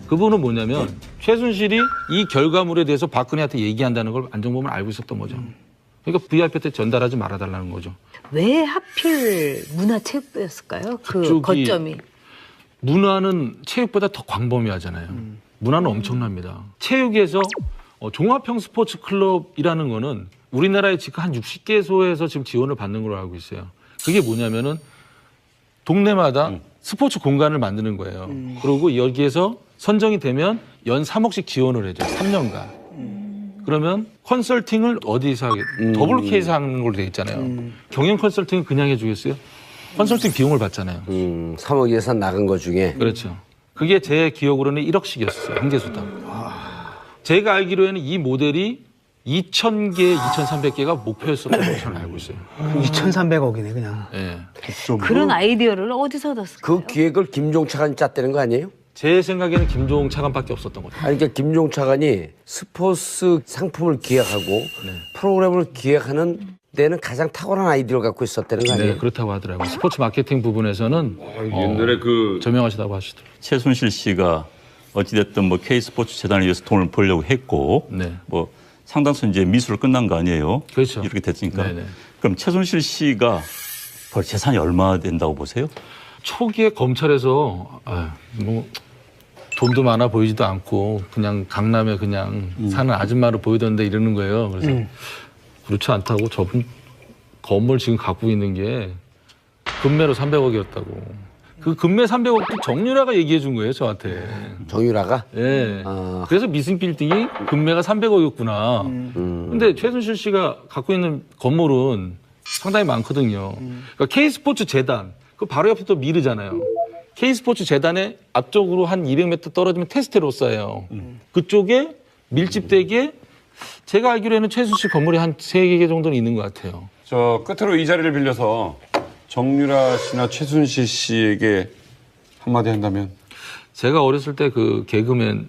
그 부분은 뭐냐면 최순실이 이 결과물에 대해서 박근혜한테 얘기한다는 걸 안종범은 알고 있었던 거죠. 그러니까 VIP한테 전달하지 말아달라는 거죠. 왜 하필 문화체육부였을까요? 그 그쪽이 거점이. 문화는 체육보다 더 광범위하잖아요. 문화는 엄청납니다. 체육에서 종합형 스포츠 클럽이라는 거는 우리나라에 지금 한 60개소에서 지금 지원을 받는 걸로 알고 있어요. 그게 뭐냐면은 동네마다 스포츠 공간을 만드는 거예요. 그리고 여기에서 선정이 되면 연 3억씩 지원을 해줘요. 3년간. 그러면 컨설팅을 어디서 하겠 WK에서 하는 걸로 돼 있잖아요. 경영 컨설팅은 그냥 해주겠어요? 컨설팅 비용을 받잖아요. 3억 예산 나간 것 중에. 그렇죠. 그게 제 기억으로는 1억씩이었어요. 한 개수당. 제가 알기로에는 이 모델이 2,000개, 2,300개가 목표였었던 걸로 저는 알고 있어요. 2,300억이네 그냥. 예. 그런 아이디어를 어디서 얻었을까요? 그 기획을 김종 차관이 짰다는 거 아니에요? 제 생각에는 김종 차관밖에 없었던 것 같아요. 아니, 그러니까 김종 차관이 스포츠 상품을 기획하고 프로그램을 기획하는 데는 가장 탁월한 아이디어를 갖고 있었다는 거 아니에요? 네, 그렇다고 하더라고요. 스포츠 마케팅 부분에서는 옛날에 그 저명하시다고 하시더라고요. 최순실 씨가 어찌됐든 뭐 K스포츠 재단을 위해서 돈을 벌려고 했고 네. 뭐 상당수 이제 미수로 끝난 거 아니에요? 그렇죠. 이렇게 됐으니까. 네네. 그럼 최순실 씨가 벌 재산이 얼마 된다고 보세요? 초기에 검찰에서 뭐 돈도 많아 보이지도 않고 그냥 강남에 그냥 사는 아줌마로 보이던데 이러는 거예요. 그래서 그렇지 않다고 저분 건물 지금 갖고 있는 게 금매로 300억이었다고. 그 금매 300억도 정유라가 얘기해 준 거예요, 저한테. 정유라가? 예. 아. 그래서 미승 빌딩이 금매가 300억이었구나. 근데 최순실 씨가 갖고 있는 건물은 상당히 많거든요. 그러니까 K스포츠 재단, 그 바로 옆에 또 미르잖아요. K스포츠 재단의 앞쪽으로 한 200m 떨어지면 테스테로사예요. 그쪽에 밀집되게 제가 알기로는 최순실 건물이 한 3개 정도는 있는 것 같아요. 저 끝으로 이 자리를 빌려서 정유라 씨나 최순실 씨에게 한마디 한다면? 제가 어렸을 때 그 개그맨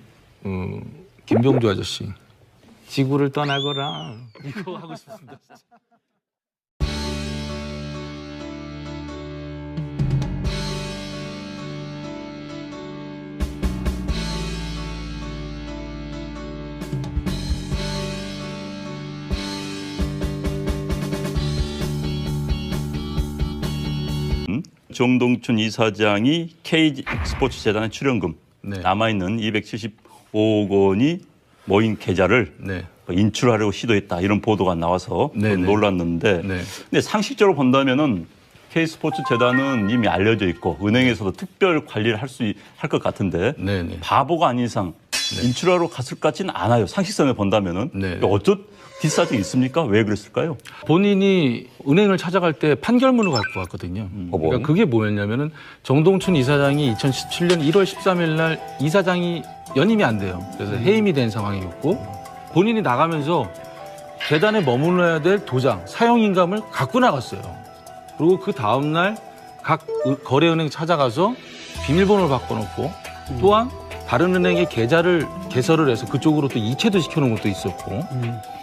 김병주 아저씨 지구를 떠나거라 이거 하고 싶습니다. 진짜. 정동춘 이사장이 K스포츠 재단의 출연금 네. 남아있는 275억 원이 모인 계좌를 네. 인출하려고 시도했다 이런 보도가 나와서 네, 네. 놀랐는데 네. 근데 상식적으로 본다면은 K스포츠 재단은 이미 알려져 있고 은행에서도 특별 관리를 할 것 같은데 네, 네. 바보가 아닌 이상 인출하러 갔을 것 같지는 않아요. 상식성에 본다면은 네. 어쩌 뒷사정이 있습니까? 왜 그랬을까요? 본인이 은행을 찾아갈 때 판결문을 갖고 왔거든요. 그러니까 그게 뭐였냐면은 정동춘 이사장이 2017년 1월 13일 날 이사장이 연임이 안 돼요. 그래서 해임이 된 상황이었고 본인이 나가면서 재단에 머물러야 될 도장, 사용인감을 갖고 나갔어요. 그리고 그 다음날 각 거래은행 찾아가서 비밀번호를 바꿔놓고 또한 다른 은행의 계좌를 개설을 해서 그쪽으로 또 이체도 시켜놓은 것도 있었고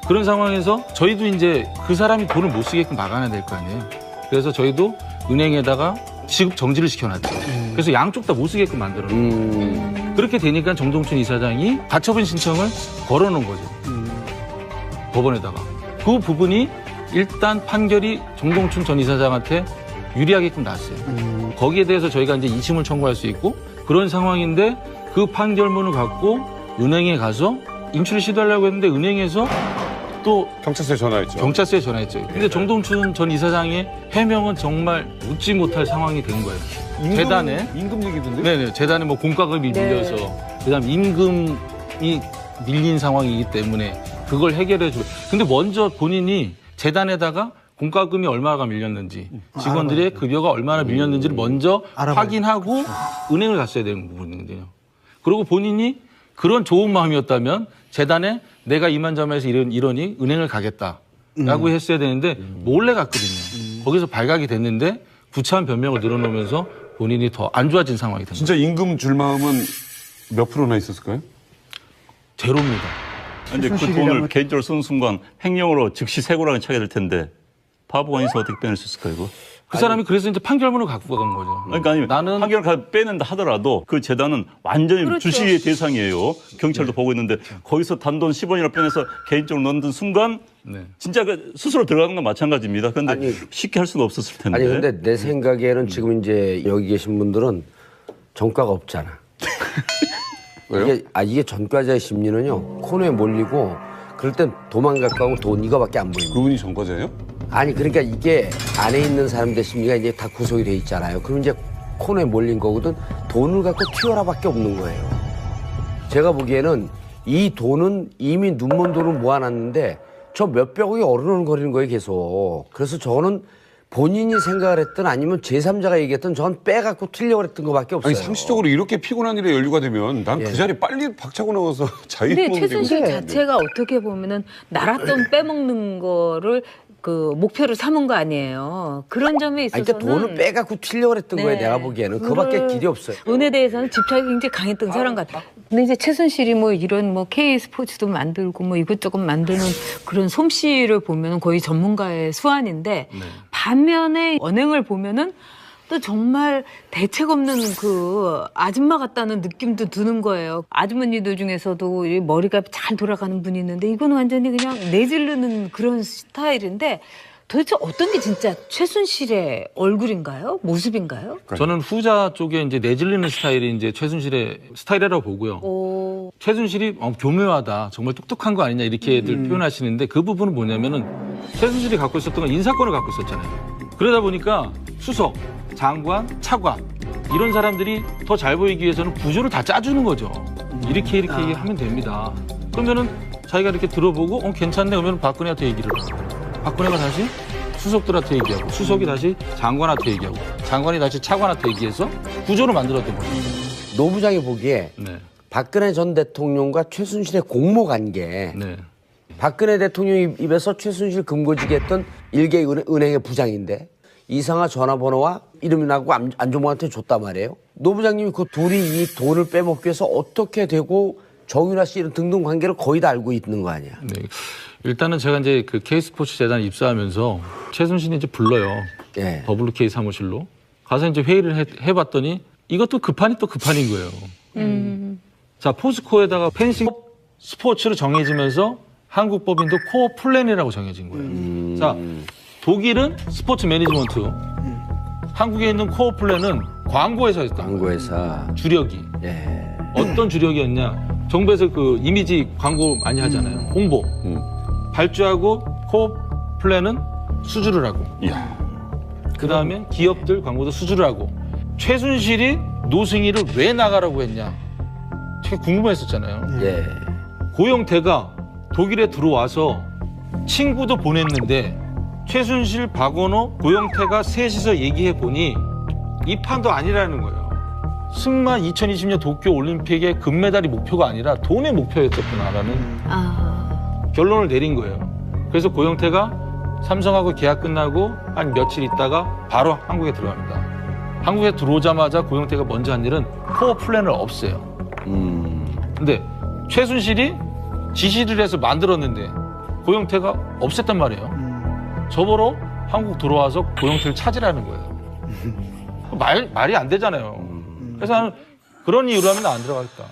그런 상황에서 저희도 이제 그 사람이 돈을 못 쓰게끔 막아내야 될 거 아니에요. 그래서 저희도 은행에다가 지급 정지를 시켜놨죠. 그래서 양쪽 다 못 쓰게끔 만들어놓은 그렇게 되니까 정동춘 이사장이 가처분 신청을 걸어놓은 거죠. 법원에다가. 그 부분이 일단 판결이 정동춘 전 이사장한테 유리하게끔 났어요. 거기에 대해서 저희가 이제 2심을 청구할 수 있고 그런 상황인데 그 판결문을 갖고 은행에 가서 인출을 시도하려고 했는데 은행에서 또 경찰서에 전화했죠. 경찰서에 전화했죠. 근데 정동춘 전 이사장의 해명은 정말 웃지 못할 상황이 된 거예요. 재단에 임금 얘기던데? 네네 재단에 뭐 공과금이 밀려서 그다음 임금이 밀린 상황이기 때문에 그걸 해결해 주고. 근데 먼저 본인이 재단에다가 공과금이 얼마가 밀렸는지 직원들의 급여가 얼마나 밀렸는지를 먼저 확인하고 은행을 갔어야 되는 부분인데요. 그리고 본인이 그런 좋은 마음이었다면 재단에 내가 이만저만해서 이러니 은행을 가겠다라고 했어야 되는데 몰래 갔거든요. 거기서 발각이 됐는데 구차한 변명을 늘어놓으면서 본인이 더 안 좋아진 상황이 됩니다. 진짜 임금 줄 마음은 몇 프로나 있었을까요? 제로입니다. 근데 그 돈을 개인적으로 쓰는 순간 횡령으로 즉시 세고랑이 차게 될 텐데 바보가 아니서 어떻게 빼낼 수 있을까 이거? 그 사람이 그래서 이제 판결문을 갖고 간 거죠. 그러니까 아니 나는 판결을 빼낸다 하더라도 그 재단은 완전히 그렇죠. 주시의 대상이에요. 경찰도 보고 있는데 거기서 단돈 10원이나 빼내서 개인적으로 넣는 순간 네. 진짜 그 스스로 들어가는 건 마찬가지입니다. 그런데 아니, 쉽게 할 수는 없었을 텐데. 아니 근데 내 생각에는 지금 이제 여기 계신 분들은 전과가 없잖아. 왜요? 이게 전과자의 심리는요. 코너에 몰리고 그럴 땐 도망갈까 돈 이거밖에 안 보입니다. 그분이 전과자예요? 아니 그러니까 이게 안에 있는 사람들 심리가 이제 다 구속이 돼 있잖아요. 그럼 이제 코너에 몰린 거거든. 돈을 갖고 튀어라밖에 없는 거예요. 제가 보기에는 이 돈은 이미 눈먼 돈을 모아놨는데 저 몇백억이 어르렁거리는 거예요 계속. 그래서 저는 본인이 생각을 했든 아니면 제3자가 얘기했든 전 빼갖고 튀려고 했던 거밖에 없어요. 아니 상식적으로 이렇게 피곤한 일에 연루가 되면 난 그 자리 빨리 박차고 나가서 자유를 근데 먹으면 되고. 최순실 자체가 어떻게 보면은 나랏돈 빼먹는 거를 그 목표로 삼은 거 아니에요. 그런 점에 아니, 있어서는 그러니까 돈을 빼갖고 튀려고 했던 네. 거예요 내가 보기에는. 그거밖에 길이 없어요. 은에 대해서는 집착이 굉장히 강했던 사람 같아. 근데 이제 최순실이 뭐 이런 뭐 K 스포츠도 만들고 뭐 이것저것 만드는 그런 솜씨를 보면은 거의 전문가의 수완인데 반면에 언행을 보면은 또 정말 대책 없는 그 아줌마 같다는 느낌도 드는 거예요. 아주머니들 중에서도 이 머리가 잘 돌아가는 분이 있는데 이건 완전히 그냥 내지르는 그런 스타일인데 도대체 어떤 게 진짜 최순실의 얼굴인가요? 모습인가요? 저는 후자 쪽에 이제 내질리는 스타일이 이제 최순실의 스타일이라고 보고요. 오. 최순실이 교묘하다, 정말 똑똑한 거 아니냐 이렇게들 표현하시는데 그 부분은 뭐냐면은 최순실이 갖고 있었던 건 인사권을 갖고 있었잖아요. 그러다 보니까 수석, 장관, 차관 이런 사람들이 더 잘 보이기 위해서는 구조를 다 짜주는 거죠. 이렇게 하면 됩니다. 그러면은 자기가 이렇게 들어보고 괜찮네 그러면 박근혜한테 얘기를 하고 박근혜가 다시 수석들한테 얘기하고 수석이 다시 장관한테 얘기하고 장관이 다시 차관한테 얘기해서 구조를 만들었던 거죠. 노 부장이 보기에 네. 박근혜 전 대통령과 최순실의 공모 관계. 네. 박근혜 대통령 입에서 최순실 금고지기 했던 일개 은행의 부장인데 이상한 전화번호와 이름이 나고 안종범한테 줬단 말이에요. 노 부장님이 그 둘이 이 돈을 빼먹기 위해서 어떻게 되고 정윤아 씨 이런 등등 관계를 거의 다 알고 있는 거 아니야. 네. 일단은 제가 이제 그 K스포츠 재단 입사하면서 최순실이 이제 불러요. 예. WK 사무실로. 가서 이제 회의를 해봤더니 이것도 급한이 또 급한인 거예요. 자, 포스코에다가 펜싱 스포츠로 정해지면서 한국 법인도 코어 플랜이라고 정해진 거예요. 자, 독일은 스포츠 매니지먼트. 한국에 있는 코어 플랜은 광고회사였다. 광고회사. 주력이. 예. 어떤 주력이었냐? 정부에서 그 이미지 광고 많이 하잖아요. 홍보. 발주하고 코어 플랜은 수주를 하고. 이야. 그다음에 기업들 광고도 수주를 하고. 최순실이 노승희를 왜 나가라고 했냐? 되게 궁금했었잖아요. 예. 고영태가 독일에 들어와서 친구도 보냈는데 최순실, 박원호, 고영태가 셋이서 얘기해 보니 이 판도 아니라는 거예요. 승마 2020년 도쿄 올림픽의 금메달이 목표가 아니라 돈의 목표였었구나라는 결론을 내린 거예요. 그래서 고영태가 삼성하고 계약 끝나고 한 며칠 있다가 바로 한국에 들어갑니다. 한국에 들어오자마자 고영태가 먼저 한 일은 코어 플랜을 없애요. 근데 최순실이 지시를 해서 만들었는데 고영태가 없앴단 말이에요. 저보러 한국 들어와서 고영태를 찾으라는 거예요. 말이 안 되잖아요. 그래서 나는 그런 이유로 하면 안 들어가겠다.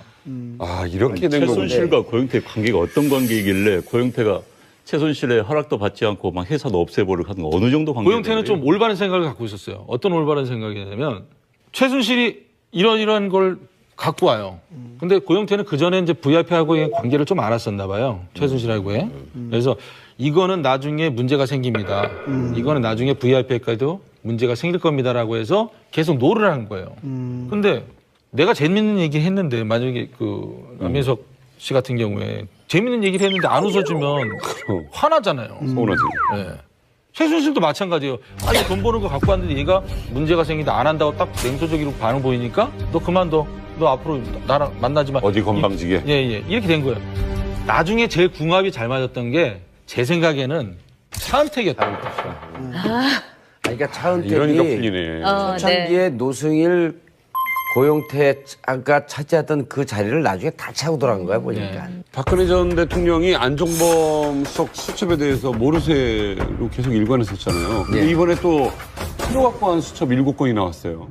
아 이렇게 된 거군요. 최순실과 고영태의 관계가 어떤 관계이길래 고영태가 최순실의 허락도 받지 않고 막 회사도 없애버리고 하는 거 어느 정도 관계? 고영태는 좀 올바른 생각을 갖고 있었어요. 어떤 올바른 생각이냐면 최순실이 이런 걸 갖고 와요. 근데 고영태는 그 전에 이제 VIP하고의 관계를 좀 알았었나 봐요. 최순실하고의. 그래서 이거는 나중에 문제가 생깁니다. 이거는 나중에 VIP까지도 문제가 생길 겁니다라고 해서 계속 노를 하는 거예요. 근데 내가 재밌는 얘기를 했는데 만약에 그 남인석 씨 같은 경우에 재밌는 얘기를 했는데 안 웃어주면 화나잖아요. 서운하지. 네. 최순실도 마찬가지예요. 아니 돈 버는 거 갖고 왔는데 얘가 문제가 생긴다 안 한다고 딱 냉소적으로 반응 보이니까 너 그만둬. 너 앞으로 나랑 만나지 마. 어디 건방지게. 예. 이렇게 된 거예요. 나중에 제일 궁합이 잘 맞았던 게 제 생각에는 차은택이었다고. 그러니까 차은택이 이러니까 풀리네. 초창기에 노승일 고용태가 차지했던 그 자리를 나중에 다 차고 돌아간 거야 보니까. 박근혜 전 대통령이 안종범 수석 수첩에 대해서 모르쇠로 계속 일관했었잖아요. 근데 예. 이번에 또 새로 확보한 수첩 7건이 나왔어요.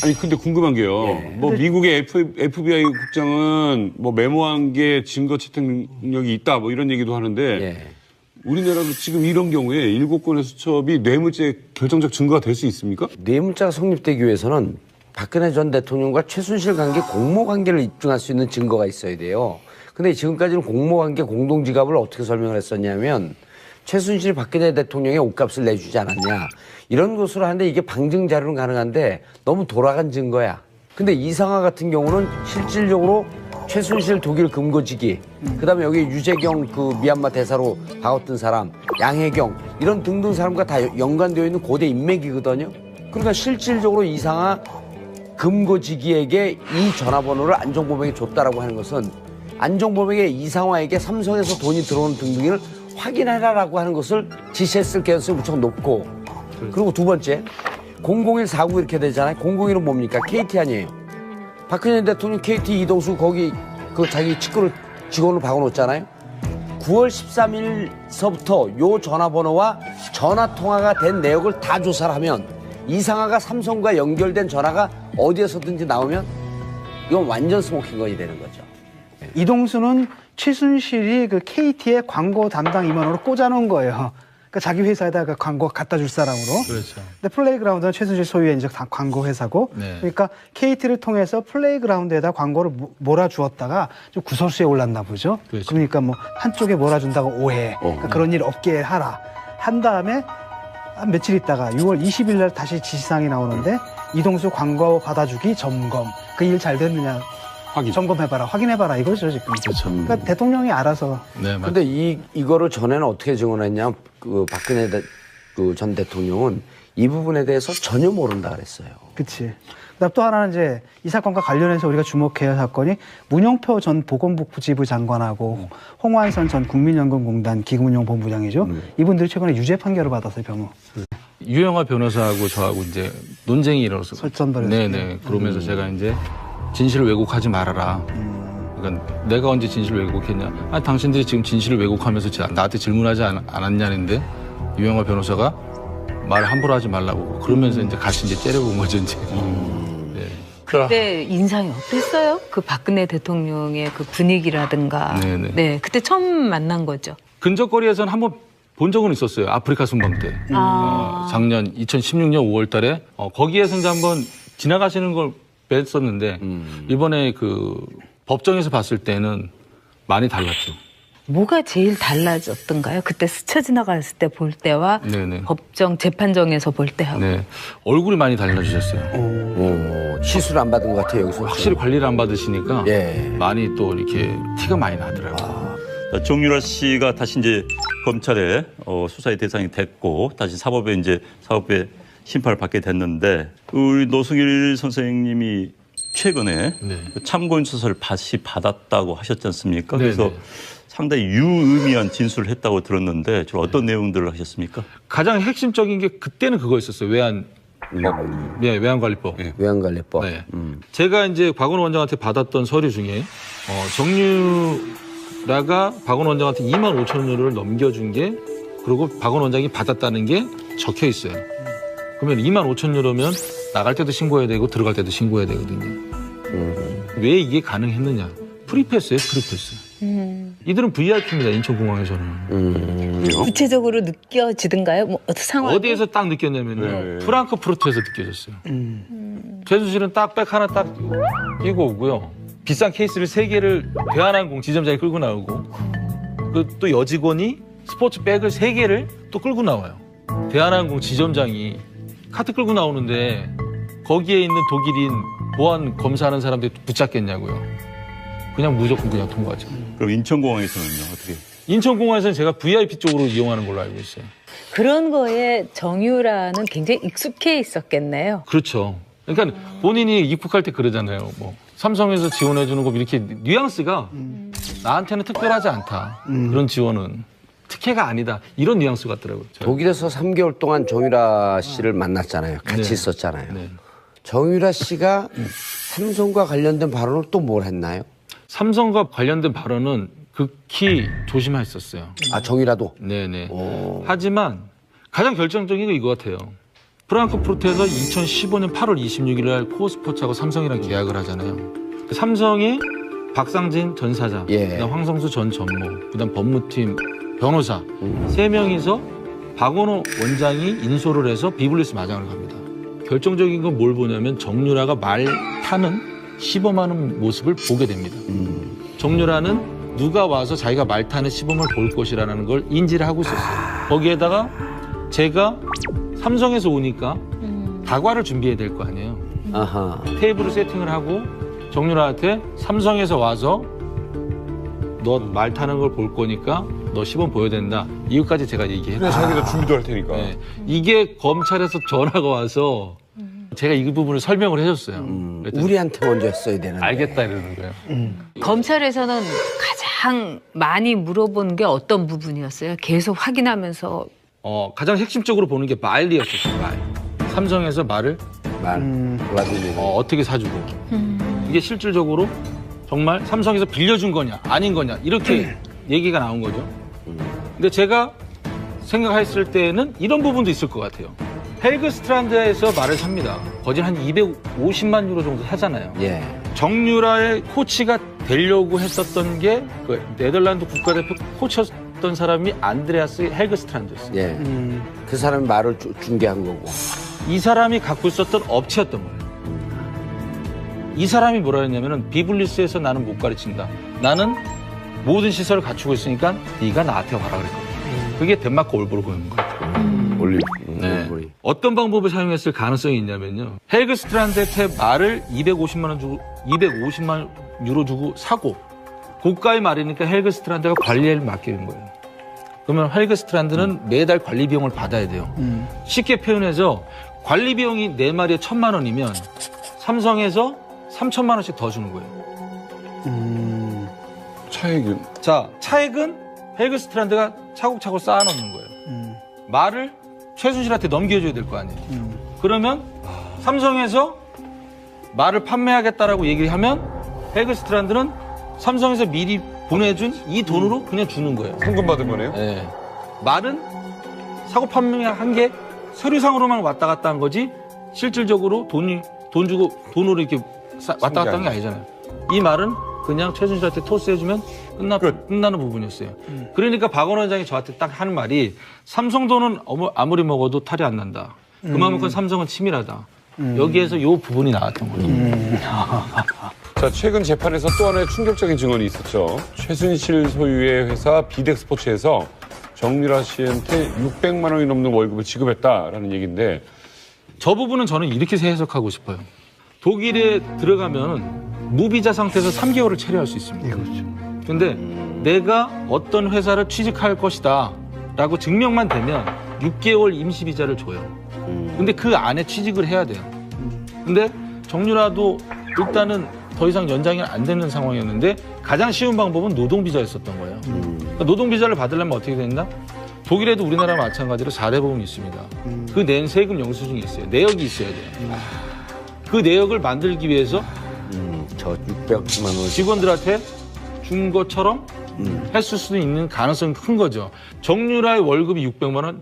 아니 근데 궁금한 게요. 뭐 미국의 FBI 국장은 뭐 메모한 게 증거 채택 능력이 있다 뭐 이런 얘기도 하는데 예. 우리나라도 지금 이런 경우에 7건의 수첩이 뇌물죄 결정적 증거가 될 수 있습니까? 뇌물죄가 성립되기 위해서는 박근혜 전 대통령과 최순실 관계 공모 관계를 입증할 수 있는 증거가 있어야 돼요. 근데 지금까지는 공모 관계 공동지갑을 어떻게 설명을 했었냐면 최순실이 박근혜 대통령의 옷값을 내주지 않았냐 이런 것으로 하는데 이게 방증 자료는 가능한데 너무 돌아간 증거야. 근데 이상화 같은 경우는 실질적으로 최순실 독일 금고지기 그다음에 여기 유재경 그 미얀마 대사로 바웠던 사람 양혜경 이런 등등 사람과 다 연관되어 있는 고대 인맥이거든요. 그러니까 실질적으로 이상화 금고지기에게 이 전화번호를 안종범에게 줬다라고 하는 것은 안종범에게 이상화에게 삼성에서 돈이 들어오는 등등을 확인해라라고 하는 것을 지시했을 가능성이 무척 높고 그리고 두 번째 00149 이렇게 되잖아요. 001은 뭡니까? KT 아니에요. 박근혜 대통령 KT 이동수 거기 그 자기 직원을 박아놓잖아요. 9월 13일서부터 요 전화번호와 전화통화가 된 내역을 다 조사를 하면 이상화가 삼성과 연결된 전화가 어디에서든지 나오면 이건 완전 스모킹건이 되는 거죠. 이동수는 최순실이 그 KT의 광고 담당 임원으로 꽂아놓은 거예요. 그러니까 자기 회사에다가 광고 갖다 줄 사람으로. 그렇죠. 근데 플레이그라운드는 최순실 소유의 이제 광고 회사고. 네. 그러니까 KT를 통해서 플레이그라운드에다 광고를 몰아주었다가 좀 구설수에 올랐나 보죠. 그렇죠. 그러니까 뭐 한쪽에 몰아준다고 오해. 그러니까 그런 일 없게 하라. 한 다음에 한 며칠 있다가 6월 20일 날 다시 지시사항이 나오는데 이동수 광고 받아주기 점검. 그 일 잘 됐느냐. 확인. 점검해봐라, 확인해봐라 이거죠 지금. 그렇죠. 그러니까 대통령이 알아서. 네, 맞 근데 이거를 전에는 어떻게 증언했냐? 그 박근혜 그 전 대통령은 이 부분에 대해서 전혀 모른다 그랬어요. 그치. 그다음 또 하나는 이제 이 사건과 관련해서 우리가 주목해야 할 사건이 문영표 전 보건복지부 장관하고 홍완선 전 국민연금공단 기금운용본부장이죠. 이분들이 최근에 유죄 판결을 받았어요, 병우. 유영하 변호사하고 저하고 이제 논쟁이 일어서 설전벌였어요. 네네. 그러면서 제가 이제 진실을 왜곡하지 말아라. 그러니까 내가 언제 진실을 왜곡했냐? 아니 당신들이 지금 진실을 왜곡하면서 나한테 질문하지 않았냐는데 유영하 변호사가 말을 함부로 하지 말라고 그러면서 이제 같이 이제 째려본 거죠 이제. 네. 그때 인상이 어땠어요? 그 박근혜 대통령의 그 분위기라든가. 네네. 네, 그때 처음 만난 거죠. 근접거리에서는 한번 본 적은 있었어요. 아프리카 순방 때. 작년 2016년 5월 달에 거기에서 이제 한번 지나가시는 걸 뵀었는데 이번에 그 법정에서 봤을 때는 많이 달랐죠. 뭐가 제일 달라졌던가요? 그때 스쳐 지나갔을 때 볼 때와 네네. 법정 재판정에서 볼 때하고. 네. 얼굴이 많이 달라지셨어요. 시술 안 받은 것 같아요 여기서. 확실히 관리를 안 받으시니까 예. 많이 또 이렇게 티가 많이 나더라고요. 정유라 씨가 다시 이제 검찰에 수사의 대상이 됐고 다시 사법에 심판을 받게 됐는데 우리 노승일 선생님이 최근에 네. 참고인 수사를 다시 받았다고 하셨지 않습니까? 네네. 그래서 상당히 유의미한 진술을 했다고 들었는데 주로 어떤 내용들을 하셨습니까? 가장 핵심적인 게 그때는 그거였었어요. 외환관리법. 외환관리법. 네. 제가 이제 박원호 원장한테 받았던 서류 중에 정유라가 박원호 원장한테 2만 5천 유로를 넘겨준 게 그리고 박원호 원장이 받았다는 게 적혀 있어요. 그러면 2만 5천 유로면 나갈 때도 신고해야 되고 들어갈 때도 신고해야 되거든요. 왜 이게 가능했느냐? 프리패스예요, 프리패스. 이들은 VIP입니다, 인천공항에서는. 구체적으로 느껴지던가요? 뭐 어떤 상황? 어디에서 딱 느꼈냐면요. 프랑크푸르트에서 느껴졌어요. 최순실은 딱 백 하나 딱 끼고 오고요. 비싼 케이스를 3개를 대한항공 지점장이 끌고 나오고 또 여직원이 스포츠 백을 3개를 또 끌고 나와요. 대한항공 지점장이 카트 끌고 나오는데 거기에 있는 독일인 보안 검사하는 사람들이 붙잡겠냐고요. 그냥 무조건 그냥 통과하죠. 그럼 인천공항에서는요 어떻게? 인천공항에서는 제가 VIP 쪽으로 이용하는 걸로 알고 있어요. 그런 거에 정유라는 굉장히 익숙해 있었겠네요. 그렇죠. 그러니까 본인이 입국할 때 그러잖아요. 뭐 삼성에서 지원해주는 거 이렇게 뉘앙스가 나한테는 특별하지 않다. 그런 지원은 특혜가 아니다. 이런 뉘앙스 같더라고요. 독일에서 3개월 동안 정유라 씨를 만났잖아요. 같이 네. 있었잖아요. 네. 정유라 씨가 삼성과 관련된 발언을 또 뭘 했나요? 삼성과 관련된 발언은 극히 조심했었어요. 아, 정유라도? 네네. 오. 하지만 가장 결정적인 건 이거 같아요. 프랑크푸르트에서 2015년 8월 26일 날 코어스포츠하고 삼성이랑 계약을 하잖아요. 삼성의 박상진 전 사장, 예. 그다음 황성수 전 전무, 그다음 법무팀 변호사 3명이서 박원호 원장이 인솔을 해서 비블리스 마장을 갑니다. 결정적인 건 뭘 보냐면 정유라가 말 타는 시범하는 모습을 보게 됩니다. 정유라는 누가 와서 자기가 말 타는 시범을 볼 것이라는 걸 인지를 하고 있었어요. 거기에다가 제가 삼성에서 오니까 다과를 준비해야 될 거 아니에요. 아하. 테이블을 세팅을 하고 정유라한테 삼성에서 와서 너 말 타는 걸 볼 거니까 너 시범 보여야 된다. 이것까지 제가 얘기했어요. 근데 자기가 준비도 할 테니까. 네. 이게 검찰에서 전화가 와서 제가 이 부분을 설명을 해줬어요. 그랬더니 우리한테 먼저 했어야 되는데. 알겠다 이러는 거예요. 검찰에서는 가장 많이 물어본 게 어떤 부분이었어요? 계속 확인하면서 가장 핵심적으로 보는 게 말이었었어요. 말. 삼성에서 말을 블라디미르. 어떻게 사주고 이게 실질적으로 정말 삼성에서 빌려준 거냐 아닌 거냐 이렇게 얘기가 나온 거죠. 근데 제가 생각했을 때는 이런 부분도 있을 것 같아요. 헬그 스트란드에서 말을 삽니다. 거진 한 250만 유로 정도 하잖아요. 예. 정유라의 코치가 되려고 했었던 게 그 네덜란드 국가대표 코치였던 사람이 안드레아스 헬그 스트란드였어요. 예. 그 사람이 말을 중개한 거고. 이 사람이 갖고 있었던 업체였던 거예요. 이 사람이 뭐라 했냐면은 비블리스에서 나는 못 가르친다. 나는 모든 시설을 갖추고 있으니까 네가 나한테 와라 그랬거든요. 그게 덴마크 올보르그인 거예요. 올리. 네. 어떤 방법을 사용했을 가능성이 있냐면요. 헬그 스트란드한테 말을 250만 유로 주고 사고 고가의 말이니까 헬그 스트란드가 관리를 맡기는 거예요. 그러면 헬그 스트란드는 매달 관리 비용을 받아야 돼요. 쉽게 표현해서 관리 비용이 4마리에 1,000만 원이면 삼성에서 3,000만 원씩 더 주는 거예요. 차액은 자, 차액은 헬그 스트란드가 차곡차곡 쌓아놓는 거예요. 말을 최순실한테 넘겨줘야 될 거 아니에요. 그러면 삼성에서 말을 판매하겠다라고 얘기를 하면 헬그 스트란드는 삼성에서 미리 보내준 이 돈으로 그냥 주는 거예요. 상금 받은 거네요. 네. 말은 사고 판매한 게 서류상으로만 왔다 갔다 한 거지 실질적으로 돈 주고 돈으로 이렇게 왔다 갔다 한 게 아니잖아요. 이 말은 그냥 최순실한테 토스해주면 끝나는 부분이었어요. 그러니까 박원호 원장이 저한테 딱 하는 말이 삼성 돈은 아무리 먹어도 탈이 안 난다. 그만큼 삼성은 치밀하다. 여기에서 이 부분이 나왔던 거죠. 자, 최근 재판에서 또 하나의 충격적인 증언이 있었죠. 최순실 소유의 회사 비덱스포츠에서 정유라 씨한테 600만 원이 넘는 월급을 지급했다라는 얘기인데 저 부분은 저는 이렇게 해석하고 싶어요. 독일에 들어가면 무비자 상태에서 3개월을 체류할 수 있습니다. 그렇죠. 근데 내가 어떤 회사를 취직할 것이다 라고 증명만 되면 6개월 임시 비자를 줘요. 근데 그 안에 취직을 해야 돼요. 근데 정유라도 일단은 더 이상 연장이 안 되는 상황이었는데 가장 쉬운 방법은 노동비자였었던 거예요. 그러니까 노동비자를 받으려면 어떻게 된다? 독일에도 우리나라와 마찬가지로 4대 보험이 있습니다. 그 낸 세금 영수증이 있어요. 내역이 있어야 돼요. 그 내역을 만들기 위해서 저 600만 원. 직원들한테 준 것처럼 했을 수도 있는 가능성이 큰 거죠. 정유라의 월급이 600만 원,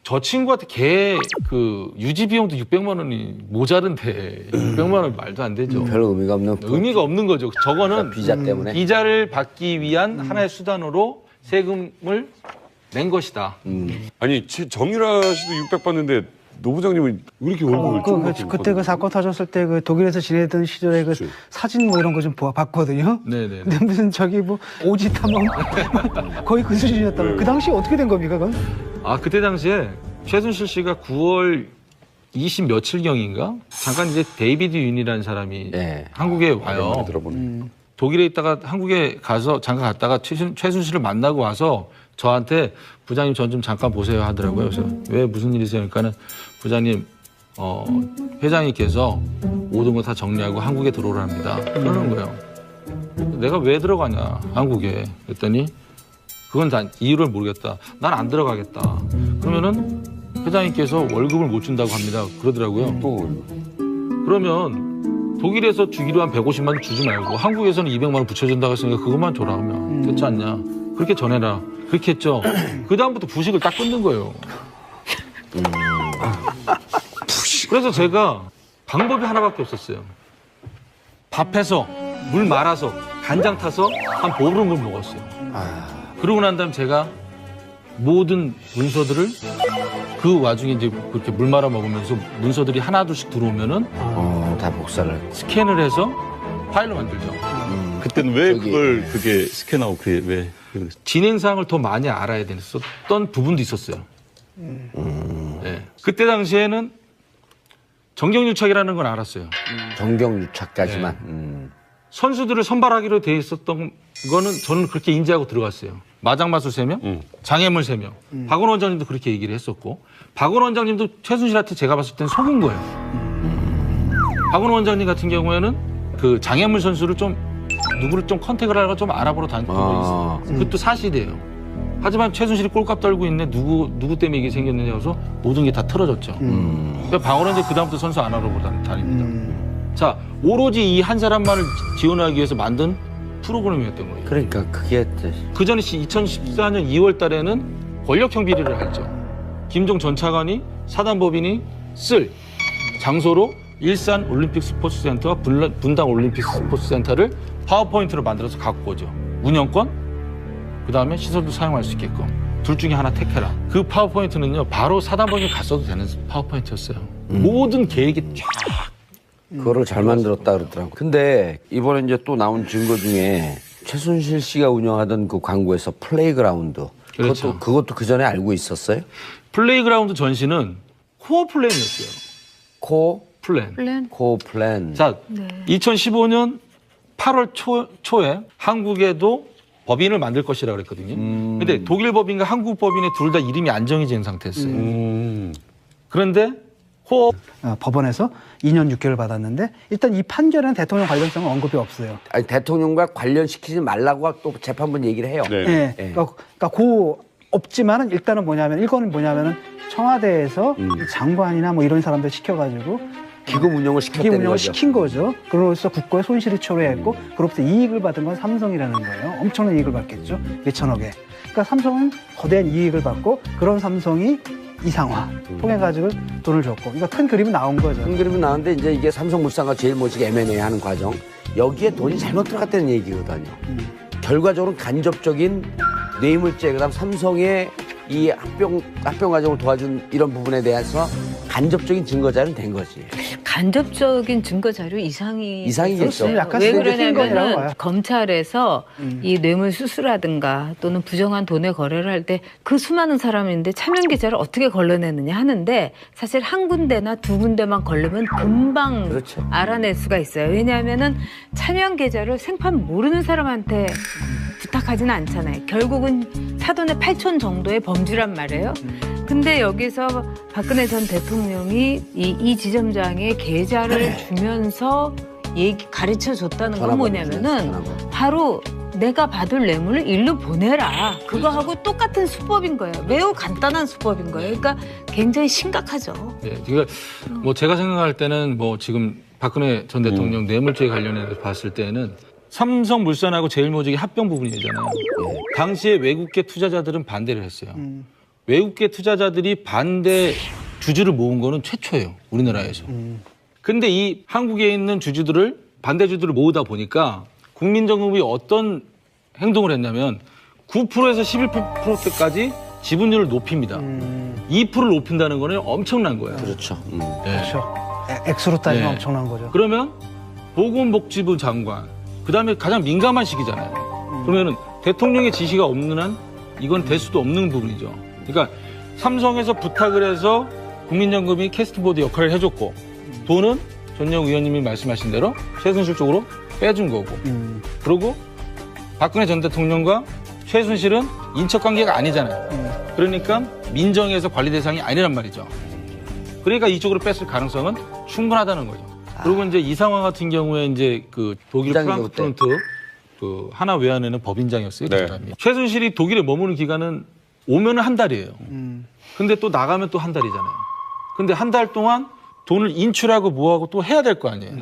저 친구한테 걔 그 유지 비용도 600만 원이 모자른데 600만 원 말도 안 되죠. 별 의미가 없는. 의미가 없는 거죠. 저거는 비자 때문에. 비자를 받기 위한 하나의 수단으로 세금을 낸 것이다. 아니 정유라 씨도 600 받는데 노 부장님은 왜 이렇게 월급을 좀 그때 그 사건 터졌을 때 그 독일에서 지내던 시절에 그 그치. 사진 뭐 이런 거 좀 봤거든요. 네네. 근데 무슨 저기 뭐 오지 탐험 거의 그 수준이었다고. 그 당시 어떻게 된 겁니까, 그건? 아 그때 당시에 최순실 씨가 9월 20 며칠경인가 잠깐 이제 데이비드 윤이라는 사람이 네. 한국에 와요. 들어보네. 독일에 있다가 한국에 가서 잠깐 갔다가 최순실을 만나고 와서 저한테 부장님 전 좀 잠깐 보세요 하더라고요. 그래서 왜 무슨 일이세요? 그러니까는 부장님 회장님께서 모든 거 다 정리하고 한국에 들어오랍니다. 그러는 거예요. 내가 왜 들어가냐 한국에 그랬더니 그건 다 이유를 모르겠다. 난 안 들어가겠다. 그러면은 회장님께서 월급을 못 준다고 합니다. 그러더라고요. 그러면 독일에서 주기로 한 150만 원 주지 말고 한국에서는 200만 원 붙여준다고 했으니까 그것만 줘라 하면 됐지 않냐. 그렇게 전해라. 그렇게 했죠. 그 다음부터 부식을 딱 끊는 거예요. 그래서 제가 방법이 하나밖에 없었어요. 밥해서 물 말아서 간장 타서 한 보름을 먹었어요. 그러고 난 다음에 제가 모든 문서들을 그 와중에 이제 그렇게 물 말아 먹으면서 문서들이 하나둘씩 들어오면은 다 복사를. 스캔을 해서 파일로 만들죠. 그때는 왜 그게 스캔하고 그게 왜? 진행 사항을 더 많이 알아야 됐었던 부분도 있었어요. 네. 그때 당시에는 정경유착이라는 건 알았어요. 정경유착까지만. 선수들을 선발하기로 돼 있었던 거는 저는 그렇게 인지하고 들어갔어요. 마장마술 3명, 장애물 3명. 박원 원장님도 그렇게 얘기를 했었고 박원 원장님도 최순실한테 제가 봤을 때는 속은 거예요. 박원 원장님 같은 경우에는 그 장애물 선수를 좀 누구를 좀 컨택을 하다가 좀 알아보러 다녔던 거 있어요. 그것도 사실이에요. 하지만 최순실이 꼴값 떨고 있네. 누구 때문에 이게 생겼느냐 해서 모든 게 다 틀어졌죠. 그러니까 박원 원장님 그다음부터 선수 안 알아보러 다닙니다. 자, 오로지 이 한 사람만을 지원하기 위해서 만든 프로그램이었던 거예요. 그러니까 그게 그 전에 2014년 2월 달에는 권력형 비리를 했죠. 김종 전 차관이 사단법인이 쓸 장소로 일산 올림픽 스포츠센터와 분당 올림픽 스포츠센터를 파워포인트로 만들어서 갖고 오죠. 운영권, 그 다음에 시설도 사용할 수 있게끔. 둘 중에 하나 택해라. 그 파워포인트는요, 바로 사단법인이 갔어도 되는 파워포인트였어요. 모든 계획이 쫙. 그거를 잘 만들었다 그러더라고. 근데 이번에 이제 또 나온 증거 중에 최순실 씨가 운영하던 그 광고에서 플레이그라운드. 그렇죠. 그것도 그 전에 알고 있었어요? 플레이그라운드 전시는 코어 플랜이었어요. 코어 플랜. 자, 2015년 8월 초에 한국에도 법인을 만들 것이라고 그랬거든요. 근데 독일 법인과 한국 법인의 둘 다 이름이 안 정해진 상태였어요. 그런데 코어 법원에서 2년 6개월 받았는데 일단 이 판결에는 대통령 관련성은 언급이 없어요. 아니, 대통령과 관련시키지 말라고 또 재판부 얘기를 해요. 네. 그러니까 없지만은 일단은 뭐냐면 일건은 뭐냐면은 청와대에서 이 장관이나 뭐 이런 사람들 시켜가지고 기금 운영을 시켰다는 거죠. 시킨 거죠. 그로써 국고의 손실이 초래했고 그로부터 이익을 받은 건 삼성이라는 거예요. 엄청난 이익을 받겠죠. 1천억에. 그러니까 삼성은 거대한 이익을 받고 그런 삼성이 이상화 통해가지고 돈을 줬고. 그러니까 큰 그림이 나온 거죠. 큰 그림이 나왔는데 이제 이게 삼성물산과 제일모직 M&A 하는 과정. 여기에 돈이 잘못 들어갔다는 얘기거든요. 결과적으로 간접적인 뇌물죄, 그다음 삼성의 이 합병 과정을 도와준 이런 부분에 대해서 간접적인 증거 자료는 된 거지. 간접적인 증거 자료 이상이겠죠. 약간 왜 거라고 그러냐면 봐요. 검찰에서 이 뇌물 수수라든가 또는 부정한 돈의 거래를 할 때 그 수많은 사람인데 차명 계좌를 어떻게 걸러내느냐 하는데 사실 한 군데나 두 군데만 걸르면 금방 그렇죠. 알아낼 수가 있어요. 왜냐하면은 차명 계좌를 생판 모르는 사람한테 부탁하지는 않잖아요. 결국은 사돈의 8촌 정도의 범주란 말이에요. 근데 여기서 박근혜 전 대통령이 이 지점장의 계좌를 주면서 가르쳐 줬다는 건 뭐냐면은 바로 내가 받을 뇌물을 일로 보내라. 그거하고 똑같은 수법인 거예요. 매우 간단한 수법인 거예요. 그러니까 굉장히 심각하죠. 네, 그러니까 뭐 제가 생각할 때는 뭐 지금 박근혜 전 대통령 뇌물죄 관련해서 봤을 때는 삼성물산하고 제일모직이 합병 부분이잖아요. 당시에 외국계 투자자들은 반대를 했어요. 외국계 투자자들이 반대 주주를 모은 거는 최초예요. 우리나라에서. 근데 이 한국에 있는 주주들을 반대 주주들을 모으다 보니까 국민정부이 어떤 행동을 했냐면 9%에서 11%까지 지분율을 높입니다. 2%를 높인다는 거는 엄청난 거예요. 그렇죠. 그렇죠. 액수로 따지면 네. 엄청난 거죠. 그러면 보건복지부 장관, 그다음에 가장 민감한 시기잖아요. 그러면은 대통령의 지시가 없는 한 이건 될 수도 없는 부분이죠. 그러니까 삼성에서 부탁을 해서 국민연금이 캐스트보드 역할을 해줬고 돈은 전영 의원님이 말씀하신 대로 최순실 쪽으로 빼준 거고 그리고 박근혜 전 대통령과 최순실은 인척 관계가 아니잖아요. 그러니까 민정에서 관리 대상이 아니란 말이죠. 그러니까 이쪽으로 뺐을 가능성은 충분하다는 거죠. 그리고 이제 이 상황 같은 경우에 이제 그 독일 부장이고 프랑크푸르트 그 하나 외환에는 법인장이었어요. 그 네. 사람이. 최순실이 독일에 머무는 기간은 오면은 한 달이에요. 근데 또 나가면 또 한 달이잖아요. 근데 한 달 동안 돈을 인출하고 뭐하고 또 해야 될 거 아니에요.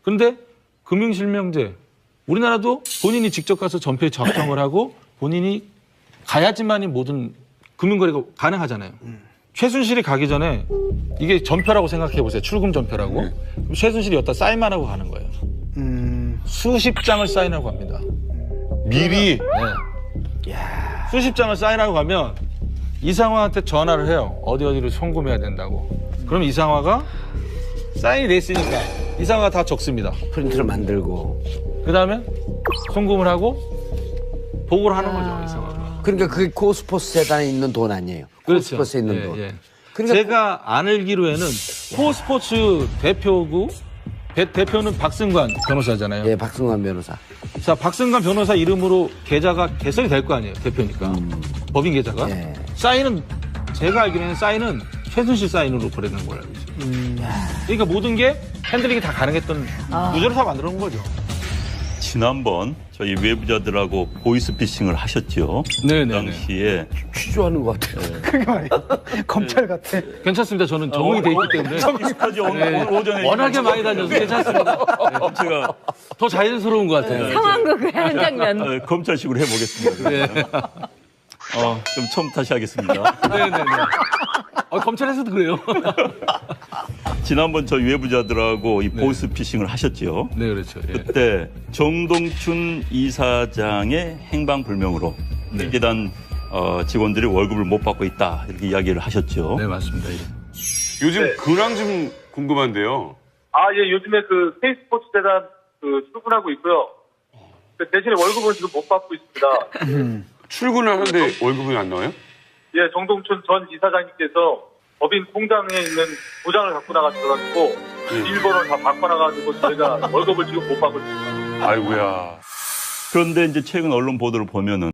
근데 금융실명제 우리나라도 본인이 직접 가서 전표에 작성을 하고 본인이 가야지만이 모든 금융거래가 가능하잖아요. 최순실이 가기 전에 이게 전표라고 생각해 보세요. 출금 전표라고. 그럼 최순실이 여기다 사인만 하고 가는 거예요. 수십 장을 사인하고 갑니다. 미리 네. 수십 장을 사인하고 가면 이상화한테 전화를 해요. 어디를 송금해야 된다고. 그럼 이상화가 사인이 됐으니까 이상화가 다 적습니다. 프린트를 만들고. 그 다음에 송금을 하고 보고를 하는 거죠. 이상화가. 그러니까 그게 코스포스 재단에 있는 돈 아니에요. 그렇죠. 코스포스에 있는 예, 돈. 예. 그러니까 제가 알기로에는 코스포츠 대표고 대표는 박승관 변호사잖아요. 예, 박승환 변호사. 자, 박승관 변호사 이름으로 계좌가 개설이 될 거 아니에요. 대표니까. 법인 계좌가. 예. 사인은 제가 알기로는 사인은 최순실 사인으로 보내는 걸 알고 있어요. 그러니까 모든 게 핸들링이 다 가능했던 구조를 다 만들어 놓은 거죠. 지난번 저희 외부자들하고 보이스피싱을 하셨죠. 네네네. 그 당시에 취조하는 것 같아요. 그게 말이야. 검찰 같아. 괜찮습니다. 저는 적응이 돼 있기 때문에. 익숙하지 오늘 오전에 워낙에 많이 다녀서 괜찮습니다. 제가 더 자연스러운 것 같아요. 상황극의 한 장면. 검찰식으로 해보겠습니다. 네. 그럼 처음 다시 하겠습니다. 네네네. 검찰에서도 그래요. 지난번 저희 외부자들하고 이 보이스피싱을 하셨죠. 네, 그렇죠. 예. 그때 정동춘 이사장의 행방불명으로 회계단 직원들이 월급을 못 받고 있다 이렇게 이야기를 하셨죠. 네, 맞습니다. 예. 요즘 근황 좀 궁금한데요. 아, 예, 요즘에 그 K스포츠 재단 출근하고 있고요. 그 대신에 월급은 지금 못 받고 있습니다. 출근을 하는데 월급이 안 나와요? 예, 정동춘 전 이사장님께서 법인 공장에 있는 부장을 갖고 나가셔가지고 일본을 다 바꿔나가지고 저희가 월급을 지금 못 받고 있습니다. 아이고야. 그런데 이제 최근 언론 보도를 보면은